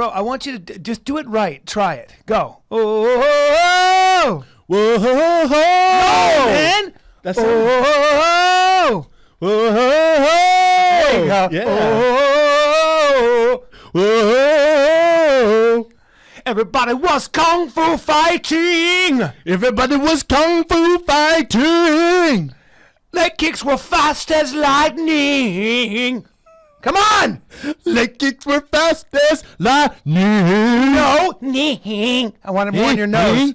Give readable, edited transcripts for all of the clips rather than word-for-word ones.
Bro, I want you to just do it right. Try it. Go. Oh, Whoa, ho, ho, ho. no, man. That's Oh, whoa, ho, ho. there you go. Yeah. Oh, Whoa. everybody was kung fu fighting. Everybody was kung fu fighting. Leg kicks were fast as lightning. Come on. Leg kicks were fast as lightning. No. I wanted more on your nose.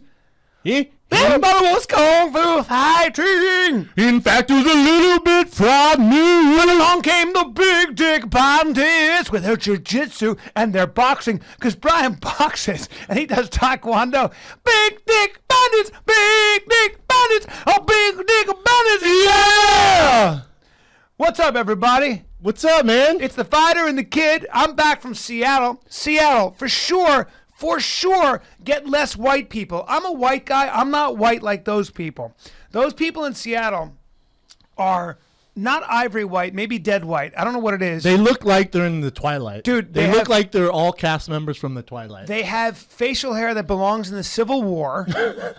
Everybody was kung fu fighting. In fact, it was a little bit frightening. When along came the big dick bandits with their jiu-jitsu and their boxing, because Brian boxes and he does taekwondo. Big dick bandits, oh big dick bandits, yeah! What's up, everybody? What's up, man? It's the Fighter and the Kid. I'm back from Seattle. Seattle, for sure, get less white people. I'm a white guy. I'm not white like those people. Those people in Seattle are not ivory white, maybe dead white. I don't know what it is. They look like they're in the Twilight. Dude, they look like they're all cast members from the Twilight. They have facial hair that belongs in the Civil War.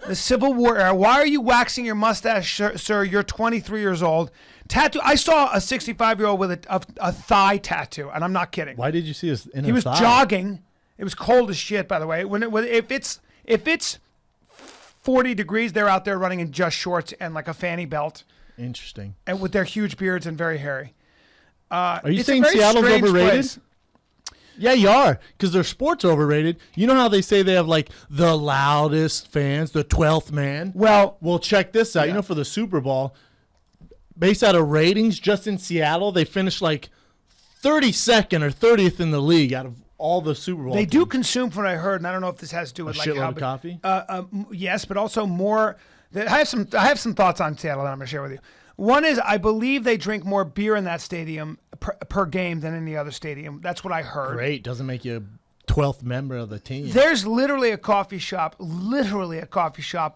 The Civil War era. Why are you waxing your mustache, sir? You're 23 years old. Tattoo. I saw a 65-year-old with a thigh tattoo, and I'm not kidding. Why did you see his inner He was thigh? jogging. It was cold as shit, by the way. If it's 40 degrees, they're out there running in just shorts and like a fanny belt, Interesting. and with their huge beards and very hairy. Are you It's a saying very Seattle's strange overrated? place. Yeah, you are, because their sport's overrated. You know how they say they have like the loudest fans, the 12th man? Well, Check this out. Yeah. You know, for the Super Bowl, based out of ratings, just in Seattle, they finished like 32nd or 30th in the league out of all the Super Bowl they teams. do consume, from what I heard, and I don't know if this has to do with A like shitload how of coffee? Yes, but also more. I have some thoughts on Seattle that I'm going to share with you. One is I believe they drink more beer in that stadium per game than any other stadium. That's what I heard. Great. Doesn't make you a 12th member of the team. There's literally a coffee shop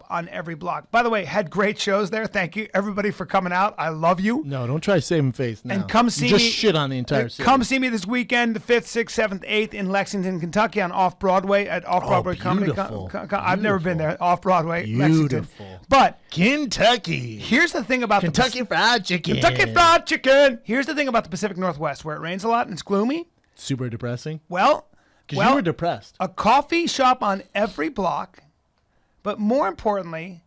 on every block. By the way, had great shows there. Thank you, everybody, for coming out. I love you. No, don't try saving face now. And come see you just me. shit on the entire city. Come see me this weekend, the 5th, 6th, 7th, 8th in Lexington, Kentucky on Off-Broadway at Off-Broadway Comedy. Beautiful. I've never been there. Off-Broadway, Lexington. Beautiful. But Kentucky. here's the thing about Kentucky Fried Chicken. Kentucky Fried Chicken. Here's the thing about the Pacific Northwest, where it rains a lot and it's gloomy. Super depressing. Well, Because you were depressed. a coffee shop on every block, but more importantly,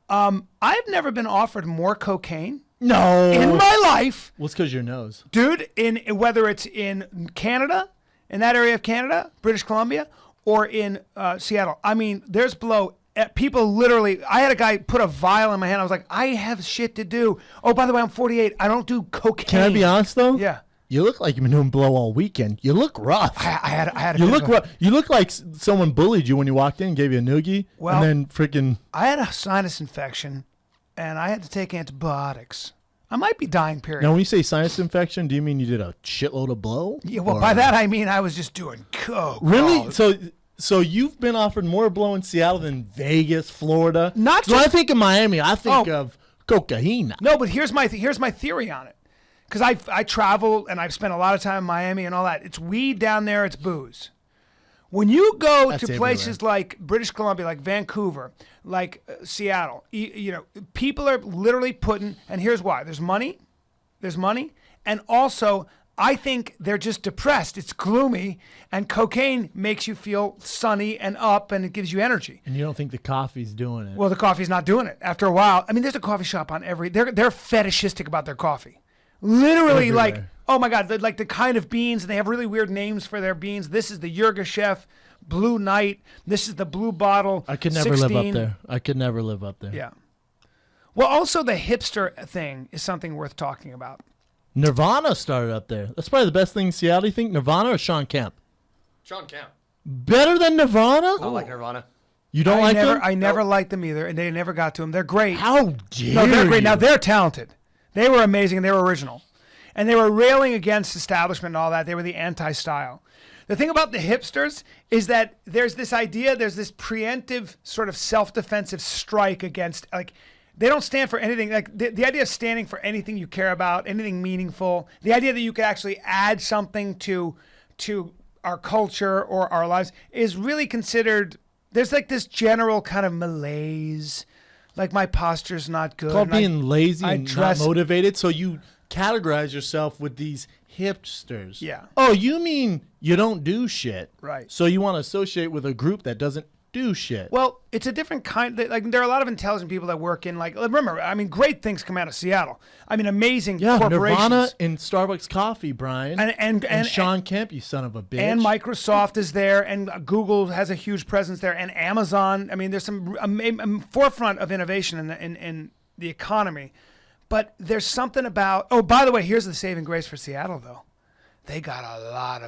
I've never been offered more cocaine No. in my life, Well, it's because your nose. dude. Whether it's in Canada, in that area of Canada, British Columbia, or in Seattle. I mean, there's blow. People literally. I had a guy put a vial in my hand. I was like, I have shit to do. Oh, by the way, I'm 48. I don't do cocaine. Can I be honest though? Yeah. You look like you've been doing blow all weekend. You look rough. I had. You look rough. You look like someone bullied you when you walked in and gave you a noogie. Well, and then freaking. I had a sinus infection, and I had to take antibiotics. I might be dying, period. Now, when you say sinus infection, do you mean you did a shitload of blow? Yeah, well, Or- by that I mean I was just doing coke. Really? Oh, So you've been offered more blow in Seattle than Vegas, Florida. Not So when I just- think of Miami, I think Oh. of cocaine. no, but here's my theory on it, because I travel and I've spent a lot of time in Miami and all that. It's weed down there. It's booze. When you go That's to places like British Columbia, like Vancouver, like Seattle, you know, people are literally putting. And here's why: there's money, and also. I think they're just depressed. It's gloomy, and cocaine makes you feel sunny and up, and it gives you energy. And you don't think the coffee's doing it? Well, the coffee's not doing it. After a while, I mean, there's a coffee shop on every. They're fetishistic about their coffee. Literally, Everywhere. like, oh my God, like the kind of beans, and they have really weird names for their beans. This is the Yirgacheffe Blue Night. This is the Blue Bottle. I could never 16. live up there. I could never live up there. Yeah. Well, also the hipster thing is something worth talking about. Nirvana started up there. That's probably the best thing in Seattle. Do you think Nirvana or Sean Kemp? Sean Kemp. Better than Nirvana? I like Nirvana. You don't like them? I never liked them either, and they never got to them. They're great. How dare No, they're great. you? Now they're talented. They were amazing and they were original. And they were railing against establishment and all that. They were the anti-style. The thing about the hipsters is that there's this idea, there's this preemptive sort of self-defensive strike against, like, they don't stand for anything. Like the idea of standing for anything you care about, anything meaningful, the idea that you could actually add something to our culture or our lives is really considered. There's like this general kind of malaise, like my posture's not good. Called and being lazy I and dress- not motivated. So you categorize yourself with these hipsters. Yeah. Oh, you mean you don't do shit? Right. So you want to associate with a group that doesn't do shit. Well, it's a different kind. Like there are a lot of intelligent people that work in like. Remember, I mean, great things come out of Seattle. I mean, amazing corporations. Nirvana and Starbucks coffee, Brian. And Sean Kemp, you son of a bitch. And Microsoft is there, and Google has a huge presence there, and Amazon. I mean, there's some forefront of innovation in the economy. But there's something about. Oh, by the way, here's the saving grace for Seattle, though. They got a lot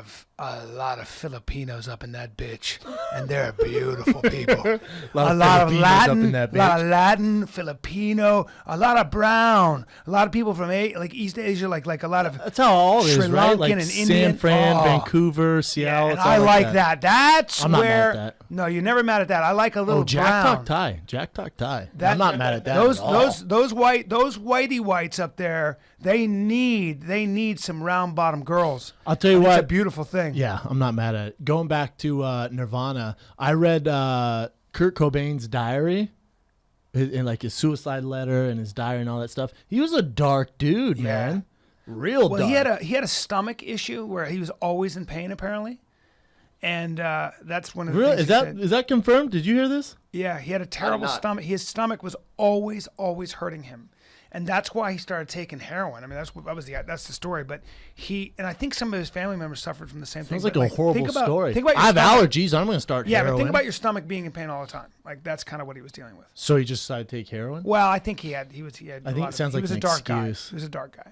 of Filipinos up in that bitch, and they're beautiful people. a lot of Latin, Filipino, a lot of brown, a lot of people from East Asia, like a lot of. That's how all Sri is, right? Lankan Like and San Indian. Fran, Vancouver, Seattle. And it's all I like that. That's I'm not where. mad at that. No, you're never mad at that. I like a little Jack brown. Talk Thai. Jack Talk Thai. I'm not mad at that. Those at all. those whitey whites up there. They need some round bottom girls. I'll tell you what. It's a beautiful thing. Yeah, I'm not mad at it. Going back to Nirvana, I read Kurt Cobain's diary, in like his suicide letter and his diary and all that stuff. He was a dark dude, man. Real dark. Well, he had a stomach issue where he was always in pain apparently, and that's one of the Really? things Is that confirmed? Did you hear this? Yeah, he had a terrible stomach. His stomach was always hurting him. And that's why he started taking heroin. I mean, that's the story. But and I think some of his family members suffered from the same thing. Sounds like a horrible story. Think about I have stomach. allergies. I'm going to start Yeah, heroin. but think about your stomach being in pain all the time. Like that's kind of what he was dealing with. So he just decided to take heroin? Well, I think he had. I think it he sounds like was a an dark excuse. guy. He was a dark guy.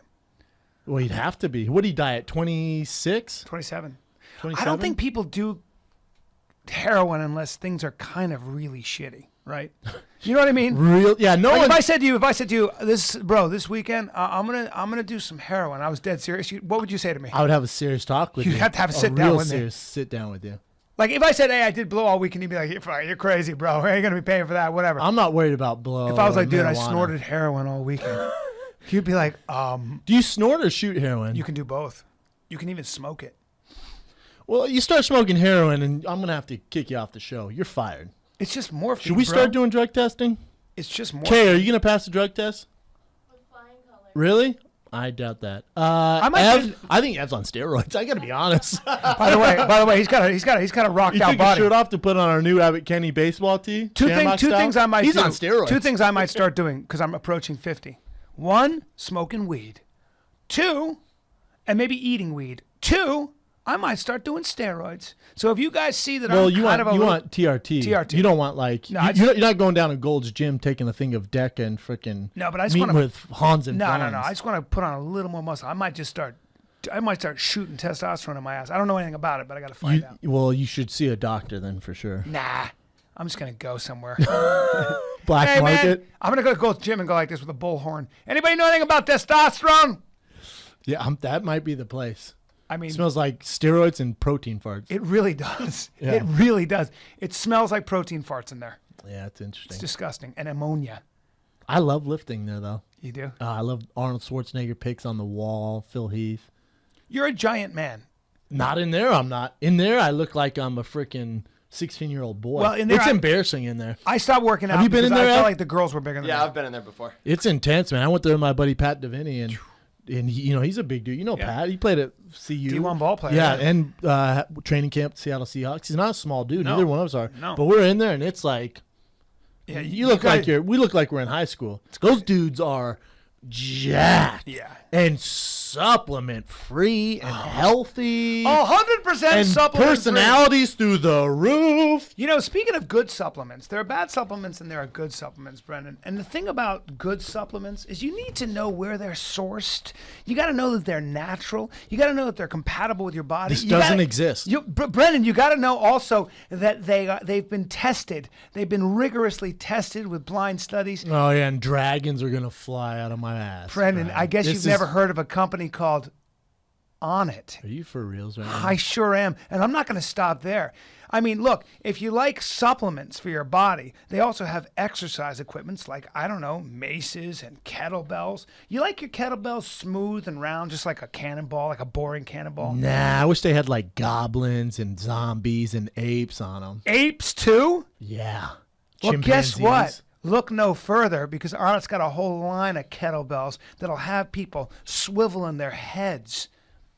Well, he'd have to be. What did he die at? 26? 27. 27? I don't think people do heroin unless things are kind of really shitty, right? You know what I mean? Real? Yeah. No Like one. if I said to you, this weekend, I'm gonna do some heroin. I was dead serious. What would you say to me? I would have a serious talk with you. You'd have to have a sit real down with me. serious sit down with you. Like if I said, "Hey, I did blow all weekend," you'd be like, "You're crazy, bro. I ain't gonna be paying for that. Whatever." I'm not worried about blow. If I was like, "Dude, I marijuana. snorted heroin all weekend," you'd be like, Do you snort or shoot heroin? You can do both. You can even smoke it. Well, you start smoking heroin, and I'm gonna have to kick you off the show. You're fired. It's just morphine. Should we bro. start doing drug testing? It's just morphine. Kay, are you gonna pass the drug test? With flying colors. Really? I doubt that. I think Ev's on steroids. I gotta be honest. By the way, he's got a rocked He out took his body. shirt off to put on our new Abbott Kenny baseball tee. Two Shamrock style. things I might He's do. on steroids. Two things I might start doing because I'm approaching 50. One, smoking weed. Two, and maybe eating weed. Two, I might start doing steroids. So if you guys see that Well, I'm you kind want of a you little, want TRT. TRT. You don't want like No, you're not going down to Gold's Gym taking a thing of Deca and freaking No, but I just meeting wanna- with Hans and no. Franz. I just want to put on a little more muscle. I might start shooting testosterone in my ass. I don't know anything about it, but I got to find out. Well, you should see a doctor then for sure. Nah, I'm just gonna go somewhere. Black Hey market. man, I'm gonna go to Gold's Gym and go like this with a bullhorn. Anybody know anything about testosterone? Yeah, that might be the place. I mean, It smells like steroids and protein farts. it really does. Yeah. It really does. It smells like protein farts in there. Yeah, it's interesting. It's disgusting. And ammonia. I love lifting there though. You do? I love Arnold Schwarzenegger pics on the wall. Phil Heath. You're a giant man. Not in there. I'm not in there. I look like I'm a freaking 16-year-old boy. Well, in there, it's embarrassing in there. I stopped working out you been because in there, I felt Al? like the girls were bigger than me. Yeah, I've been in there before. It's intense, man. I went there with my buddy Pat Devaney, and he, he's a big dude. You know Pat. He played at CU. D1 ball player. Yeah, and training camp at Seattle Seahawks. He's not a small dude. No. Neither one of us are. No. But we're in there, and it's like Yeah, you look like we look like we're in high school. Those dudes are jacked. Yeah. And supplement free and healthy. 100% and supplement. personalities through the roof. You know, speaking of good supplements, there are bad supplements and there are good supplements, Brendan. And the thing about good supplements is you need to know where they're sourced. You got to know that they're natural. You got to know that they're compatible with your body. This doesn't exist. Brendan, you got to know also that they've been tested. They've been rigorously tested with blind studies. Oh yeah, and dragons are gonna fly out of my ass. Brendan, man. I guess This you've never heard of a company called on it. Are you for reals right now? I sure am. And I'm not going to stop there. I mean, look, if you like supplements for your body, they also have exercise equipments like, I don't know, maces and kettlebells. You like your kettlebells smooth and round, just like a cannonball, like a boring cannonball? Nah, I wish they had like goblins and zombies and apes on them. Apes, too? Yeah. Well, guess what? Chimpanzees. Look no further, because Arnott's got a whole line of kettlebells that'll have people swiveling their heads.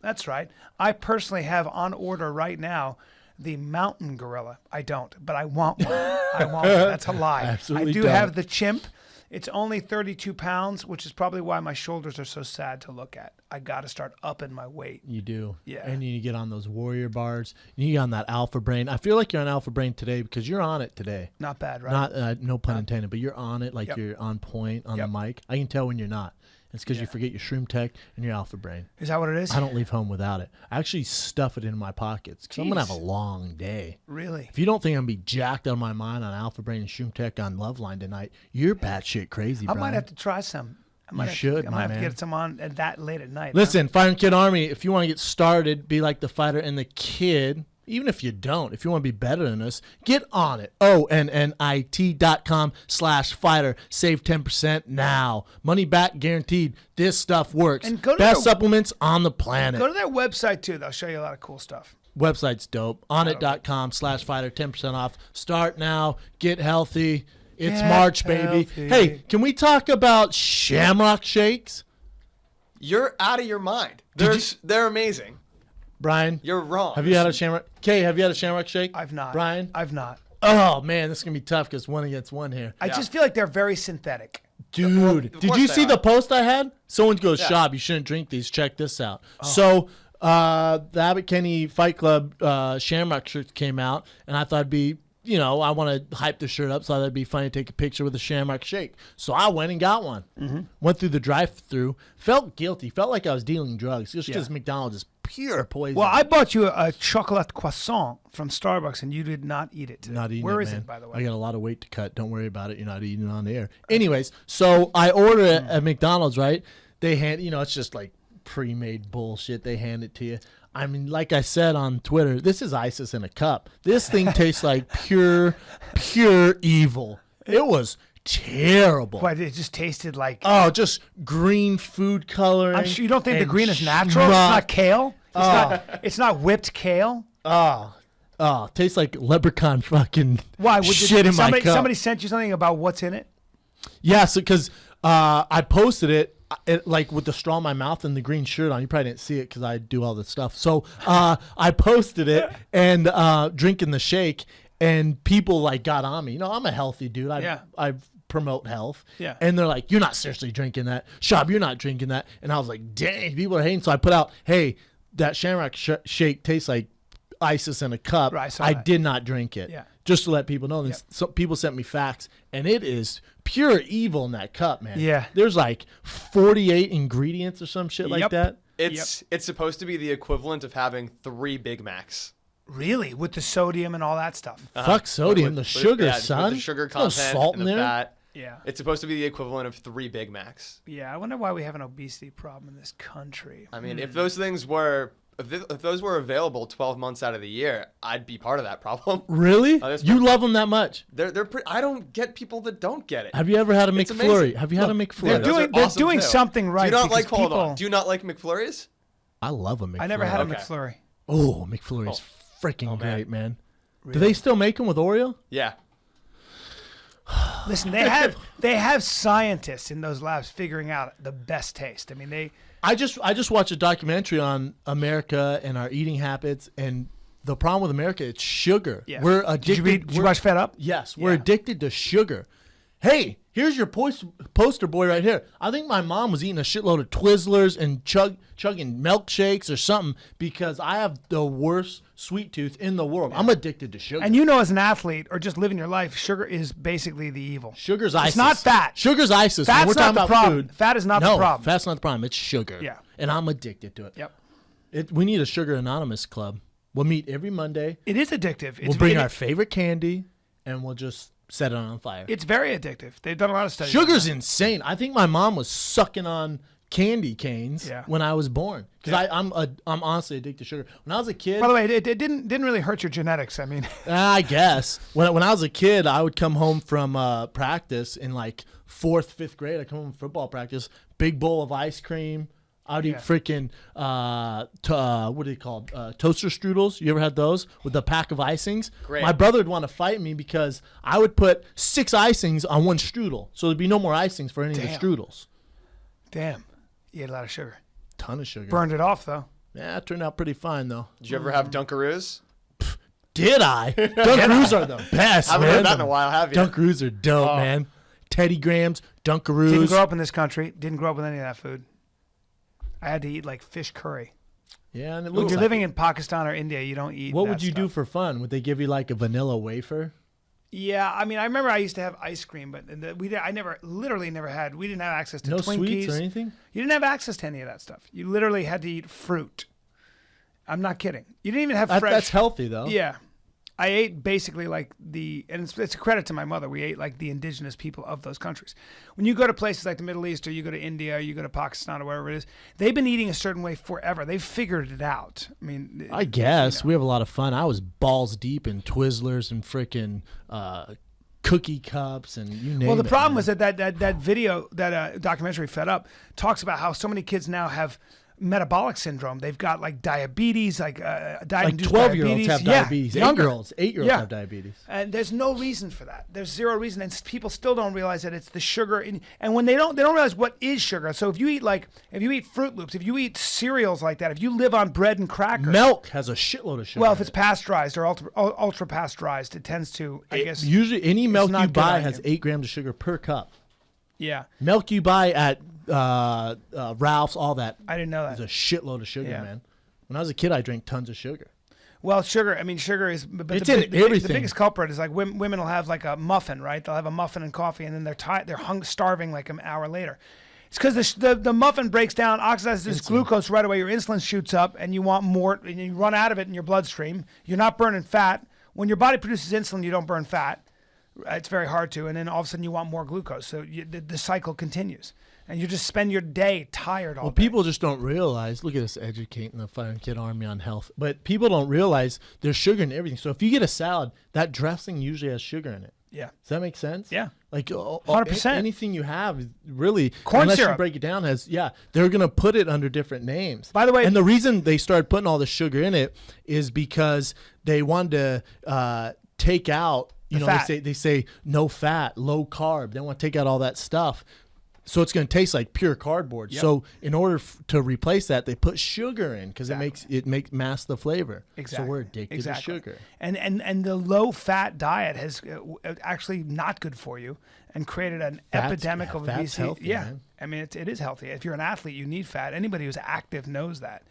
That's right. I personally have on order right now the mountain gorilla. I don't, but I want one. I want one. That's a lie. Absolutely I do don't. have the chimp. It's only 32 pounds, which is probably why my shoulders are so sad to look at. I got to start upping my weight. You do. Yeah. And you get on those warrior bars. You get on that alpha brain. I feel like you're on alpha brain today because you're on it today. Not bad, right? Not no pun intended, but you're on it like Yep. you're on point on Yep. the mic. I can tell when you're not. It's because you forget your shroom tech and your alpha brain. Is that what it is? I don't leave home without it. I actually stuff it in my pockets because I'm going to have a Jeez. long day. Really? If you don't think I'm going to be jacked out of my mind on alpha brain and shroom tech on Loveline tonight, you're batshit crazy, I Brian. might have to try some. I might have should, to, I my might have to man. get some on at that late at night. Listen, Fire Kid Army, if you want to get started, be like the fighter and the kid. Even if you don't, if you want to be better than us, get on it. ONNIT.com/fighter. Save 10% now. Money back guaranteed. This stuff works. And go to Best their- supplements on the planet. Go to their website, too. They'll show you a lot of cool stuff. Website's dope. Onit.com/fighter. 10% off. Start now. Get healthy. It's Get March, baby. healthy. Hey, can we talk about Shamrock shakes? You're out of your mind. They're amazing. Brian? You're wrong. Have you had a Shamrock? Kay, have you had a Shamrock shake? I've not. Brian? I've not. Oh, man, this is going to be tough because one against one here. I just feel like they're very synthetic. Dude, did course you they see are. the post I had? Someone goes, Yeah. Schaub, you shouldn't drink these. Check this out. So the Abbott Kenny Fight Club Shamrock shirt came out, and I thought it'd be, I want to hype the shirt up, so I thought it'd be funny to take a picture with a Shamrock shake. So I went and got one. Went through the drive-thru. Felt guilty. Felt like I was dealing drugs just because McDonald's is pure poison. Well, I bought you a chocolate croissant from Starbucks, and you did not eat it today. Not eating Where it, is man. it, by the way? I got a lot of weight to cut. Don't worry about it. You're not eating it on the air. Anyways, so I order it at McDonald's, right? They hand, it's just like pre-made bullshit. They hand it to you. I mean, like I said on Twitter, this is ISIS in a cup. This thing tastes like pure evil. It was terrible. What, it just tasted like... Oh, just green food coloring. I'm sure you don't think the and green is natural? It's not kale? It's not whipped kale? Oh, tastes like leprechaun fucking Why? shit in my cup. Somebody sent you something about what's in it? Yeah, so because I posted it, like with the straw in my mouth and the green shirt on. You probably didn't see it because I do all this stuff. So I posted it and drinking the shake, and people like got on me. I'm a healthy dude. I promote health. Yeah. And they're like, "You're not seriously drinking that, Schaub. You're not drinking that." And I was like, "Dang, people are hating." So I put out, "Hey, that Shamrock shake tastes like ISIS in a cup." Right, I saw I that. did not drink it. Yeah. Just to let people know. And some people sent me facts, and it is pure evil in that cup, man. Yeah. There's like 48 ingredients or some shit like Yep. that. It's supposed to be the equivalent of having 3 Big Macs. Really? With the sodium and all that stuff? Fuck sodium, the With- sugar, yeah, son. With the sugar There's no content salt and in the there. fat. Yeah. It's supposed to be the equivalent of 3 Big Macs. Yeah, I wonder why we have an obesity problem in this country. I mean, if those things were... If those were available 12 months out of the year, I'd be part of that problem. Really? Oh, that's You love them that much? I don't get people that don't get it. Have you ever had a It's McFlurry? amazing. Have you had a They're McFlurry? Those are doing awesome, too. something right. Do you not because like? Hold on. people- Do you not like McFlurries? I love a McFlurry. I never had a Okay. McFlurry. Oh, McFlurry's freaking man. great, man. Do Really? they still make them with Oreo? Yeah. Listen, they have scientists in those labs figuring out the best taste. I mean, I just watched a documentary on America and our eating habits, and the problem with America, it's sugar. Yeah. We're Did addicted. you watch Fed Up? Yes, we're Yeah. addicted to sugar. Hey, here's your poster boy right here. I think my mom was eating a shitload of Twizzlers and chugging milkshakes or something because I have the worst sweet tooth in the world. I'm addicted to sugar. And as an athlete or just living your life, sugar is basically the evil. Sugar's ISIS. It's not fat. Sugar's ISIS. When Fat's we're not talking the about problem. food. Fat is not the problem. Fat's not the problem. It's sugar. Yeah. And I'm addicted to it. Yep. We need a Sugar Anonymous club. We'll meet every Monday. It is addictive. We'll bring our favorite candy, and we'll just set it on fire. It's very addictive. They've done a lot of studies. on Sugar's that. insane. I think my mom was sucking on candy canes when I was born because I'm honestly addicted to sugar. When I was a kid, By the way, it didn't really hurt your genetics. I mean, I guess when I was a kid, I would come home from practice in like 4th, 5th grade. I come home from football practice, big bowl of ice cream. I'd eat freaking what are they called? Toaster strudels. You ever had those with a pack of icings? Great. My brother would want to fight me because I would put 6 icings on one strudel, so there'd be no more icings for any of the strudels. damn, you ate a lot of sugar. Ton of sugar. Burned it off though. Yeah, it turned out pretty fine though. Did you ever have Dunkaroos? Did I? Dunkaroos are the best, I haven't man. heard that in a while, have you? Dunkaroos are dope, man. Teddy Grahams, Dunkaroos. Didn't grow up in this country. Didn't grow up with any of that food. I had to eat like fish curry. Yeah, and it If looks you're like living in Pakistan or India, you don't eat. What that would you do stuff. for fun? Would they give you like a vanilla wafer? Yeah, I mean, I remember I used to have ice cream, but I literally never had. We didn't have access to No Twinkies sweets or anything? You didn't have access to any of that stuff. You literally had to eat fruit. I'm not kidding. You didn't even have fresh. That's healthy though. Yeah. I ate basically like and it's a credit to my mother. We ate like the indigenous people of those countries. When you go to places like the Middle East or you go to India or you go to Pakistan or wherever it is, they've been eating a certain way forever. They've figured it out. I mean, I guess we have a lot of fun. I was balls deep in Twizzlers and freaking cookie cups and you name it. Well, the problem man. was that video, that documentary Fed Up, talks about how so many kids now have metabolic syndrome. They've got like diabetes, like diet-induced 12-year-olds diabetes. have diabetes. Younger. 8-year-olds have diabetes. And there's no reason for that. There's zero reason, and people still don't realize that it's the sugar. And when they don't realize what is sugar. So if you eat Fruit Loops, if you eat cereals like that, if you live on bread and crackers, Milk has a shitload of sugar. well, if it's pasteurized or ultra pasteurized, it tends to. I guess usually any milk not you good buy on has you. 8 grams of sugar per cup. Yeah, Milk you buy at Ralph's, all that. I didn't know that. Is a shitload of sugar, Yeah. man. When I was a kid, I drank tons of sugar. Well, sugar. I mean, sugar is. But It's the, in the everything. biggest culprit is like women will have like a muffin, right? They'll have a muffin and coffee, and then they're starving like an hour later. It's because the muffin breaks down, oxidizes this glucose right away. Your insulin shoots up, and you want more, and you run out of it in your bloodstream. You're not burning fat. When your body produces insulin, you don't burn fat. It's very hard to, and then all of a sudden you want more glucose. So the cycle continues, and you just spend your day tired all Well, day. people just don't realize. Look at us educating the fucking kid army on health, but people don't realize there's sugar in everything. So if you get a salad, that dressing usually has sugar in it. Yeah. Does that make sense? Yeah. Like 100%. Anything you have is really Corn unless syrup. you break it down they're gonna put it under different names. By the way, and the reason they started putting all the sugar in it is because they wanted to take out. You know, fat. they say no fat, low carb. They want to take out all that stuff. So it's going to taste like pure cardboard. Yep. So in order to replace that, they put sugar in because it makes masks the flavor. Exactly. So we're addicted to sugar. And the low fat diet has actually not good for you and created an epidemic of fat's obesity. healthy, yeah, man. I mean it is healthy. If you're an athlete, you need fat. Anybody who's active knows that,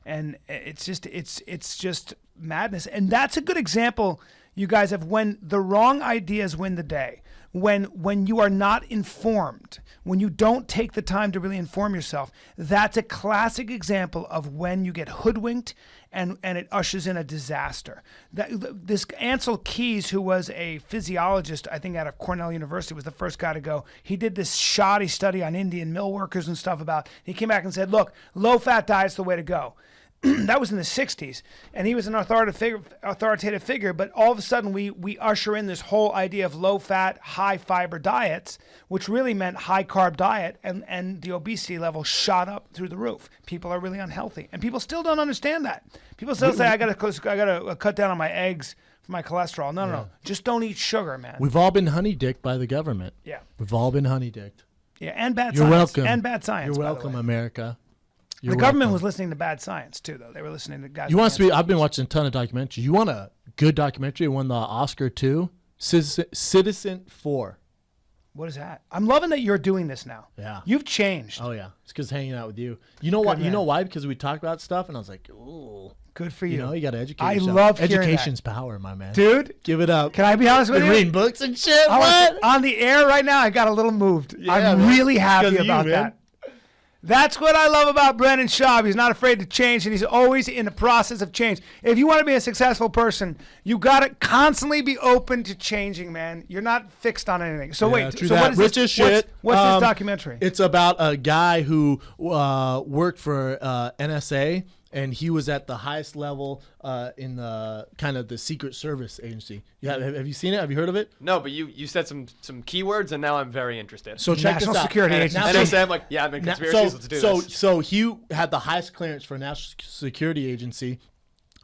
and it's just madness. And that's a good example, you guys, of when the wrong ideas win the day. When you are not informed, when you don't take the time to really inform yourself, that's a classic example of when you get hoodwinked and it ushers in a disaster. This Ansel Keys, who was a physiologist, I think out of Cornell University, was the first guy to go. He did this shoddy study on Indian mill workers and stuff he came back and said, look, low-fat diet's the way to go. That was in the 60s, and he was an authoritative figure, but all of a sudden we usher in this whole idea of low-fat, high-fiber diets, which really meant high-carb diet, and the obesity level shot up through the roof. People are really unhealthy, and people still don't understand that. People still say, I gotta cut down on my eggs for my cholesterol. No. Just don't eat sugar, man. We've all been honey-dicked by the government. Yeah. We've all been honey-dicked. Yeah, and bad You're science. welcome. And bad science, You're by the welcome, way. America. The government was listening to bad science, too, though. They were listening to guys. You want to speak? I've been watching a ton of documentaries. You want a good documentary? It won the Oscar too. Citizen 4. What is that? I'm loving that you're doing this now. Yeah. You've changed. Oh yeah, it's because hanging out with you. You know what? You man. know why? Because we talked about stuff, and I was like, ooh. Good for you. You know, you got to educate I yourself. love hearing Education's power, my man. Dude, Give it up. can I be honest with Been you? reading books and shit. I What? was- on the air right now, I got a little moved. Yeah, I'm man. really happy Because of you, about man. that. That's what I love about Brendan Schaub. He's not afraid to change, and he's always in the process of change. If you want to be a successful person, you got to constantly be open to changing, man. You're not fixed on anything. So wait, so what is Rich this? as shit. What's this documentary? It's about a guy who worked for NSA, and he was at the highest level in the kind of the Secret Service agency. Yeah, have you seen it? Have you heard of it? No, but you said some keywords, and now I'm very interested. So check National this out. Security Agency. NSA, I'm like, yeah, I'm in conspiracies. Let's do this. So he had the highest clearance for a national security agency,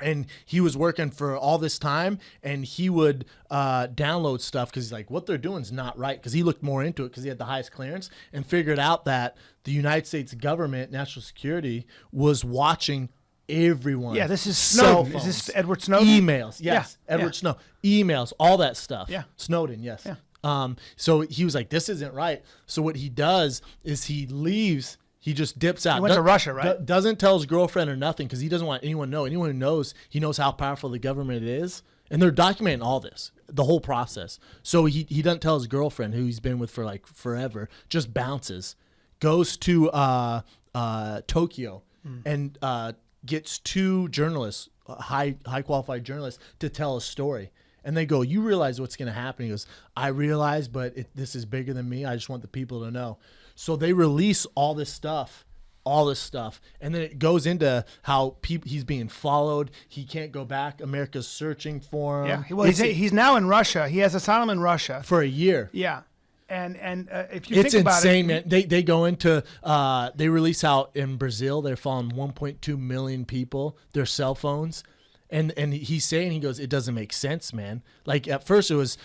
and he was working for all this time, and he would download stuff because he's like, what they're doing is not right, because he looked more into it because he had the highest clearance and figured out that the United States government, national security, was watching everyone. Yeah, this is Snowden. Is this Edward Snowden? Emails, yes. Yeah, Edward Snowden. Emails, all that stuff. Yeah. Snowden, yes. Yeah. So he was like, this isn't right. So what he does is he leaves. He just dips out. He went to Russia, right? Doesn't tell his girlfriend or nothing because he doesn't want anyone to know. Anyone who knows, he knows how powerful the government is. And they're documenting all this, the whole process. So he doesn't tell his girlfriend, who he's been with for like forever, just bounces, goes to Tokyo and gets two journalists, high qualified journalists, to tell a story. And they go, you realize what's going to happen? He goes, I realize, but this is bigger than me. I just want the people to know. So they release all this stuff. And then it goes into how he's being followed. He can't go back. America's searching for him. Yeah, well, he's now in Russia. He has asylum in Russia. For a year. Yeah. And if you think about it's insane, man. They go into they release how in Brazil they're following 1.2 million people, their cell phones, and he's saying, he goes, it doesn't make sense, man. Like at first it was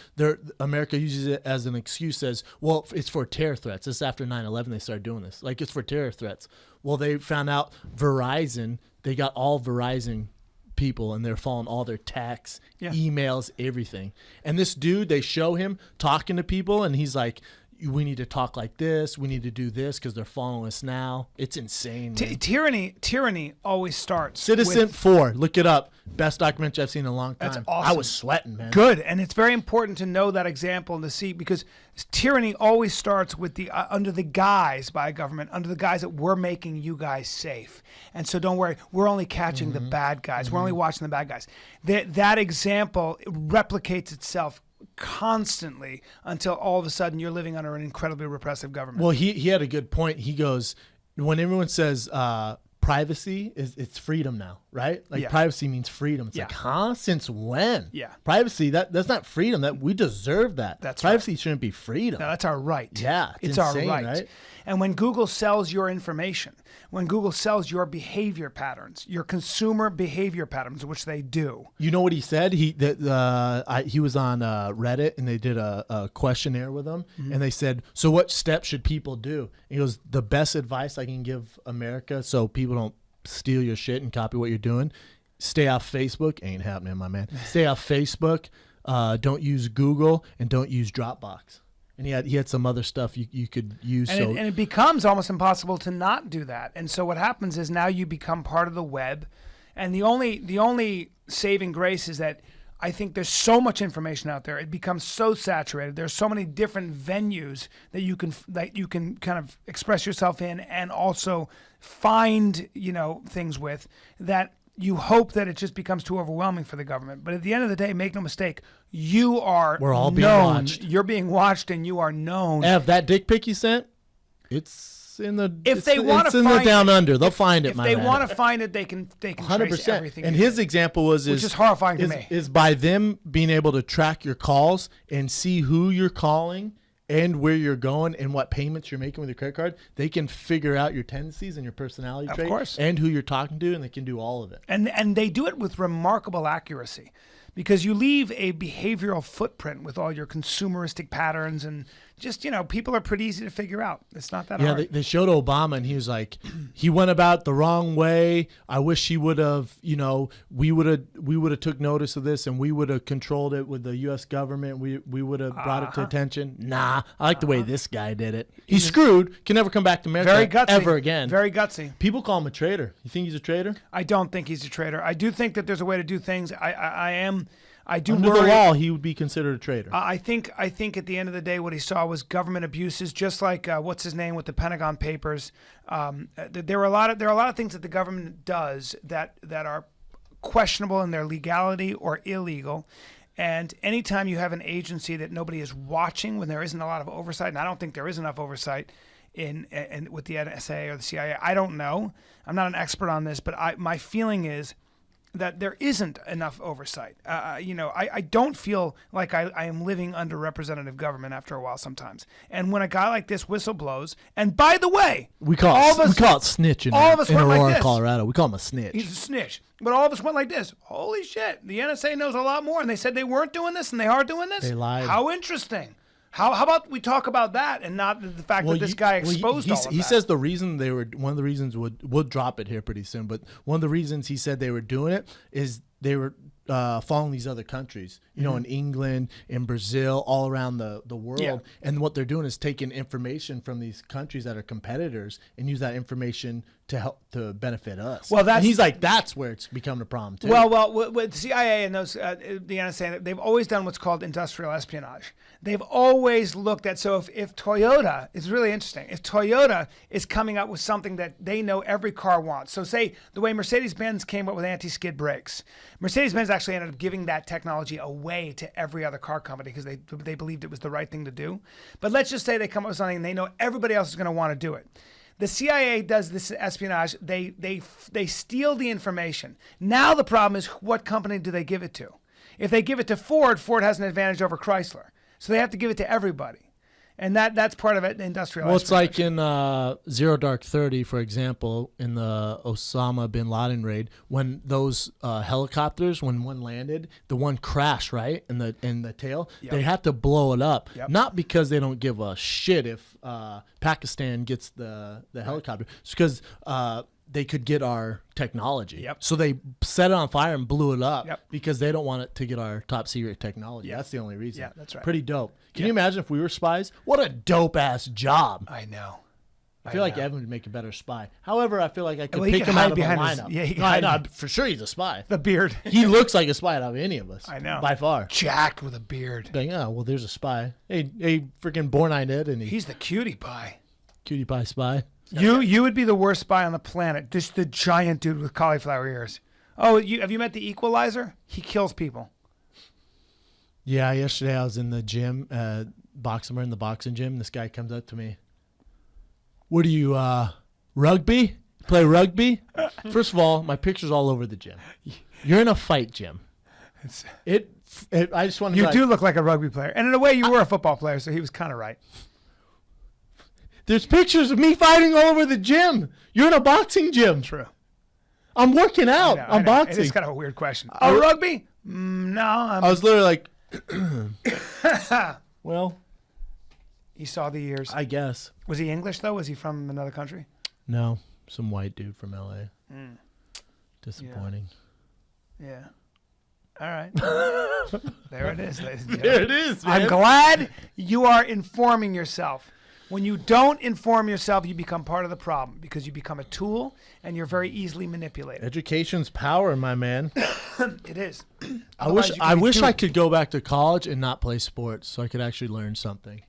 America uses it as an excuse, says, well, it's for terror threats. This is after 9/11 they started doing this, like it's for terror threats. Well, they found out Verizon, they got all Verizon people and they're following all their texts, emails, everything. And this dude, they show him talking to people and he's like, we need to talk like this, we need to do this because they're following us now. It's insane. Tyranny always starts Citizen 4, look it up. Best documentary I've seen in a long time. That's awesome. I was sweating, man. Good. And it's very important to know that example and to see, because tyranny always starts with the under the guise by a government, under the guise that we're making you guys safe. And so don't worry, we're only catching the bad guys. We're only watching the bad guys. That example replicates itself constantly until all of a sudden you're living under an incredibly repressive government. Well, he had a good point. He goes, when everyone says privacy, it's freedom now, right? Like privacy means freedom. It's like, huh? Since when? Yeah. Privacy, that's not freedom. That we deserve that. That's privacy shouldn't be freedom. No, that's our right. Yeah, it's insane, our right. right? And when Google sells your information, when Google sells your behavior patterns, your consumer behavior patterns, which they do. You know what he said? He was on Reddit and they did a questionnaire with him, and they said, so what steps should people do? And he goes, the best advice I can give America so people don't steal your shit and copy what you're doing, stay off Facebook. Ain't happening, my man. Stay off Facebook. Don't use Google and don't use Dropbox. And he had some other stuff you could use. And it becomes almost impossible to not do that. And so what happens is now you become part of the web. And the only saving grace is that I think there's so much information out there. It becomes so saturated. There's so many different venues that you can kind of express yourself in and also find, things with, that you hope that it just becomes too overwhelming for the government. But at the end of the day, make no mistake, we're all known. Being watched. You're being watched and you are known. Ev, that dick pic you sent, it's in the down under. They'll find it, my man. If they want to find it, they can 100%. Trace everything. And his example which is horrifying to me. Is by them being able to track your calls and see who you're calling and where you're going and what payments you're making with your credit card, they can figure out your tendencies and your personality trait, of course, and who you're talking to, and they can do all of it. And they do it with remarkable accuracy, because you leave a behavioral footprint with all your consumeristic patterns, and just, people are pretty easy to figure out. It's not that hard. Yeah, they showed Obama, and he was like, he went about the wrong way. I wish he would have, we would have took notice of this, and we would have controlled it with the U.S. government. We would have brought it to attention. Nah, I like the way this guy did it. He's screwed. Can never come back to America very gutsy, ever again. Very gutsy. People call him a traitor. You think he's a traitor? I don't think he's a traitor. I do think that there's a way to do things. I do Under worry. the law, he would be considered a traitor. I think at the end of the day, what he saw was government abuses, just like what's his name with the Pentagon Papers. There are a lot of things that the government does that are questionable in their legality or illegal. And anytime you have an agency that nobody is watching, when there isn't a lot of oversight, and I don't think there is enough oversight in with the NSA or the CIA, I don't know. I'm not an expert on this, but my feeling is that there isn't enough oversight. I don't feel like I am living under representative government after a while sometimes. And when a guy like this whistle blows, and by the way, we call it snitch in Aurora, like Colorado. We call him a snitch. He's a snitch. But all of us went like this. Holy shit, the NSA knows a lot more, and they said they weren't doing this, and they are doing this? They lied. How interesting. How about we talk about that and not the fact that this guy exposed all of that? He says the reason one of the reasons we'll drop it here pretty soon, but one of the reasons he said they were doing it is they were following these other countries, in England, in Brazil, all around the world. Yeah. And what they're doing is taking information from these countries that are competitors and use that information to help to benefit us. Well, and he's like, that's where it's becoming a problem too. Well, with CIA and those, the NSA, they've always done what's called industrial espionage. They've always looked at, so if Toyota, it's really interesting, if Toyota is coming up with something that they know every car wants, so say the way Mercedes-Benz came up with anti-skid brakes, Mercedes-Benz actually ended up giving that technology away to every other car company because they believed it was the right thing to do. But let's just say they come up with something and they know everybody else is going to want to do it. The CIA does this espionage. They steal the information. Now the problem is, what company do they give it to? If they give it to Ford, Ford has an advantage over Chrysler. So they have to give it to everybody. And that's part of it, the industrial Well, it's espionage. like in Zero Dark 30, for example, in the Osama bin Laden raid, when those helicopters, when one landed, the one crashed, right, in the tail, they had to blow it up. Yep. Not because they don't give a shit if Pakistan gets the helicopter. It's because they could get our technology. Yep. So they set it on fire and blew it up Yep. because they don't want it to get our top secret technology. Yep. That's the only reason. Yeah, that's right. Pretty dope. Can you imagine if we were spies? What a dope ass job. I know. I feel like Evan would make a better spy. However, I feel like I could Well, he pick can him out hide of a behind his- lineup. yeah, he can No, hide no, for sure he's a spy. The beard. He looks like a spy out of any of us. I know. By far. Jacked with a beard. Like, oh, well, there's a spy. Hey, freaking Born-Eyed Ed and He's the cutie pie. cutie pie spy. You would be the worst spy on the planet. Just the giant dude with cauliflower ears. Oh, have you met the Equalizer? He kills people. Yeah, yesterday I was in the gym, boxing. We're in the boxing gym. This guy comes up to me. What are you, rugby? Play rugby? First of all, my picture's all over the gym. You're in a fight gym. I just want to. You do look like a rugby player, and in a way, you were a football player, so he was kind of right. There's pictures of me fighting all over the gym. You're in a boxing gym. True. I'm working out. I I'm know. boxing. It's kind of a weird question. Oh, rugby? No. I was literally like, well, He saw the ears. I guess. Was he English, though? Was he from another country? No, some white dude from LA. Disappointing. Yeah. All right. There it is, ladies and gentlemen. There it is, man. I'm glad you are informing yourself. When you don't inform yourself, you become part of the problem because you become a tool and you're very easily manipulated. Education's power, my man. It is. I wish I could go back to college and not play sports so I could actually learn something.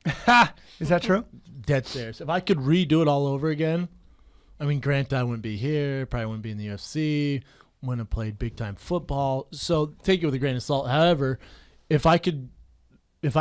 Is that true? Dead serious. If I could redo it all over again, I mean, granted, I wouldn't be here, probably wouldn't be in the UFC, wouldn't have played big time football. So take it with a grain of salt. However, if I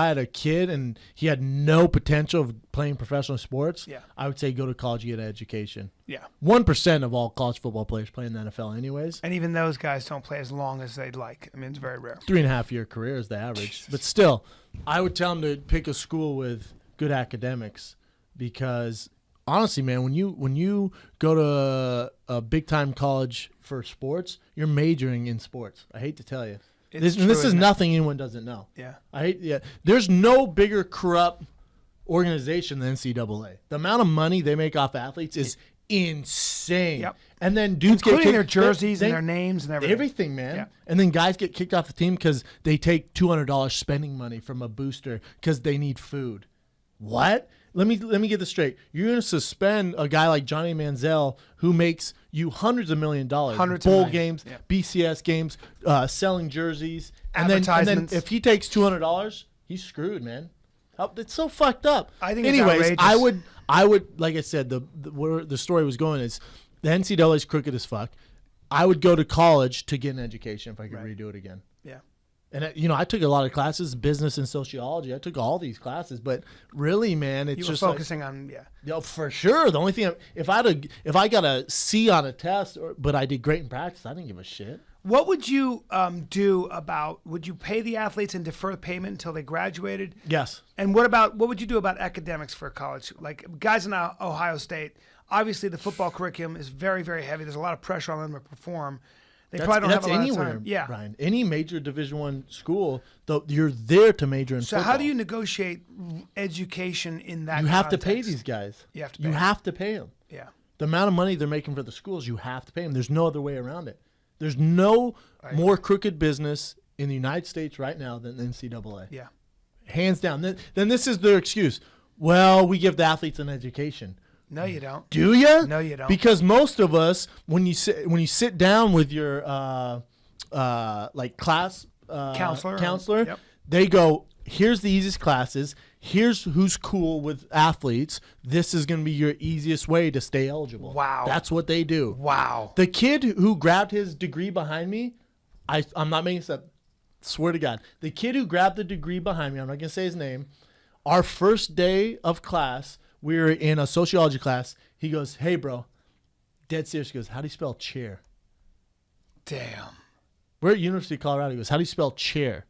had a kid and he had no potential of playing professional sports, I would say go to college, get an education. Yeah. 1% of all college football players play in the NFL anyways. And even those guys don't play as long as they'd like. I mean, it's very rare. 3.5-year career is the average. Jesus. But still, I would tell them to pick a school with good academics because honestly, man, when you go to a big-time college for sports, you're majoring in sports. I hate to tell you. This is nothing anyone doesn't know. Yeah. There's no bigger corrupt organization than NCAA. The amount of money they make off athletes is insane. Yep. And then dudes including get their jerseys and their names and everything. Everything, man. Yeah. And then guys get kicked off the team because they take $200 spending money from a booster because they need food. What? Let me get this straight. You're going to suspend a guy like Johnny Manziel who makes you hundreds of $1 million. Hundreds bowl of millions. games, BCS games, selling jerseys, And then advertisements. if he takes $200, he's screwed, man. It's so fucked up. I think it's anyways, outrageous. I would like I said, where the story was going is the NCAA is crooked as fuck. I would go to college to get an education if I could redo it again. Yeah. And I took a lot of classes, business and sociology. I took all these classes, but really, man, it's You were just focusing on for sure. The only thing, if I got a C on a test, but I did great in practice, I didn't give a shit. What would you do about? Would you pay the athletes and defer payment until they graduated? Yes. And what would you do about academics for college? Like guys in Ohio State, obviously the football curriculum is very, very heavy. There's a lot of pressure on them to perform. They probably don't have a lot anywhere, of time. Yeah, Brian. Any major Division I school, though, you're there to major in so football. how do you negotiate education in that? You have to context? pay these guys. You have to. Pay them. them. Yeah. The amount of money they're making for the schools, you have to pay them. There's no other way around it. There's no more crooked business in the United States right now than the NCAA. Yeah. Hands down. Then this is their excuse. Well, we give the athletes an education. No, you don't. Do you? No, you don't. Because most of us, when you sit down with your like class counselor, Yep. they go, here's the easiest classes. Here's who's cool with athletes. This is going to be your easiest way to stay eligible. Wow. That's what they do. Wow. The kid who grabbed his degree behind me, I'm not making this up. Swear to God. The kid who grabbed the degree behind me, I'm not going to say his name, our first day of class, we were in a sociology class. He goes, hey, bro, dead serious. He goes, how do you spell chair? Damn. We're at University of Colorado. He goes, how do you spell chair?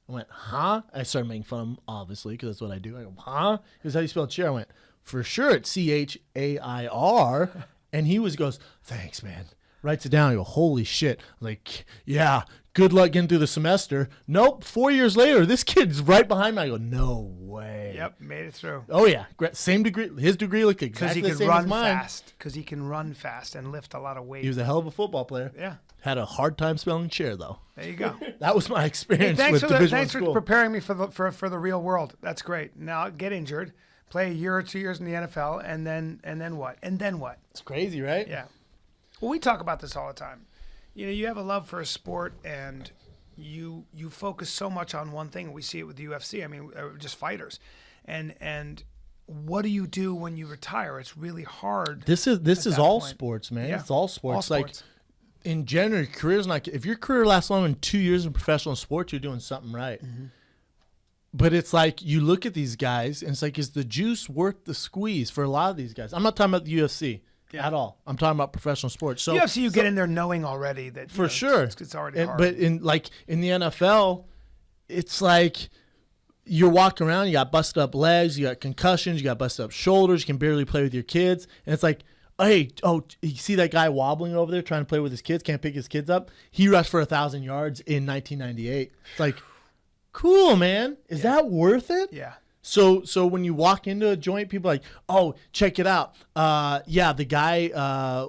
I went, huh? I started making fun of him, obviously, because that's what I do. I go, huh? He goes, how do you spell chair? I went, for sure, it's CHAIR. And he goes, thanks, man. Writes it down. I go, holy shit. I'm like, yeah, good luck getting through the semester. Nope, 4 years later, this kid's right behind me. I go, no way. Yep, made it through. Oh, yeah. Same degree. His degree looked exactly the same as mine. Because he can run fast and lift a lot of weight. He was a hell of a football player. Yeah. Had a hard time spelling chair, though. There you go. That was my experience Thanks with Division I Thanks school. for preparing me for the real world. That's great. Now get injured, play a year or 2 years in the NFL, and then what? And then what? It's crazy, right? Yeah. Well, we talk about this all the time. You have a love for a sport, and you focus so much on one thing. We see it with the UFC. I mean, just fighters, and what do you do when you retire? It's really hard. This is all sports, man. Yeah. It's all sports. All Like sports. in general, your career's not. If your career lasts longer than 2 years in professional sports, you're doing something right. Mm-hmm. But it's like you look at these guys, and it's like, is the juice worth the squeeze for a lot of these guys? I'm not talking about the UFC at all. I'm talking about professional sports. So UFC, you get in there knowing already that for sure it's already hard. But in the NFL, it's like you're walking around, you got busted up legs, you got concussions, you got busted up shoulders, you can barely play with your kids, and it's like, hey, you see that guy wobbling over there trying to play with his kids, can't pick his kids up? He rushed for 1,000 yards in 1998. It's like, cool, man. Is that worth it? Yeah. So when you walk into a joint, people are like, oh, check it out. Yeah, the guy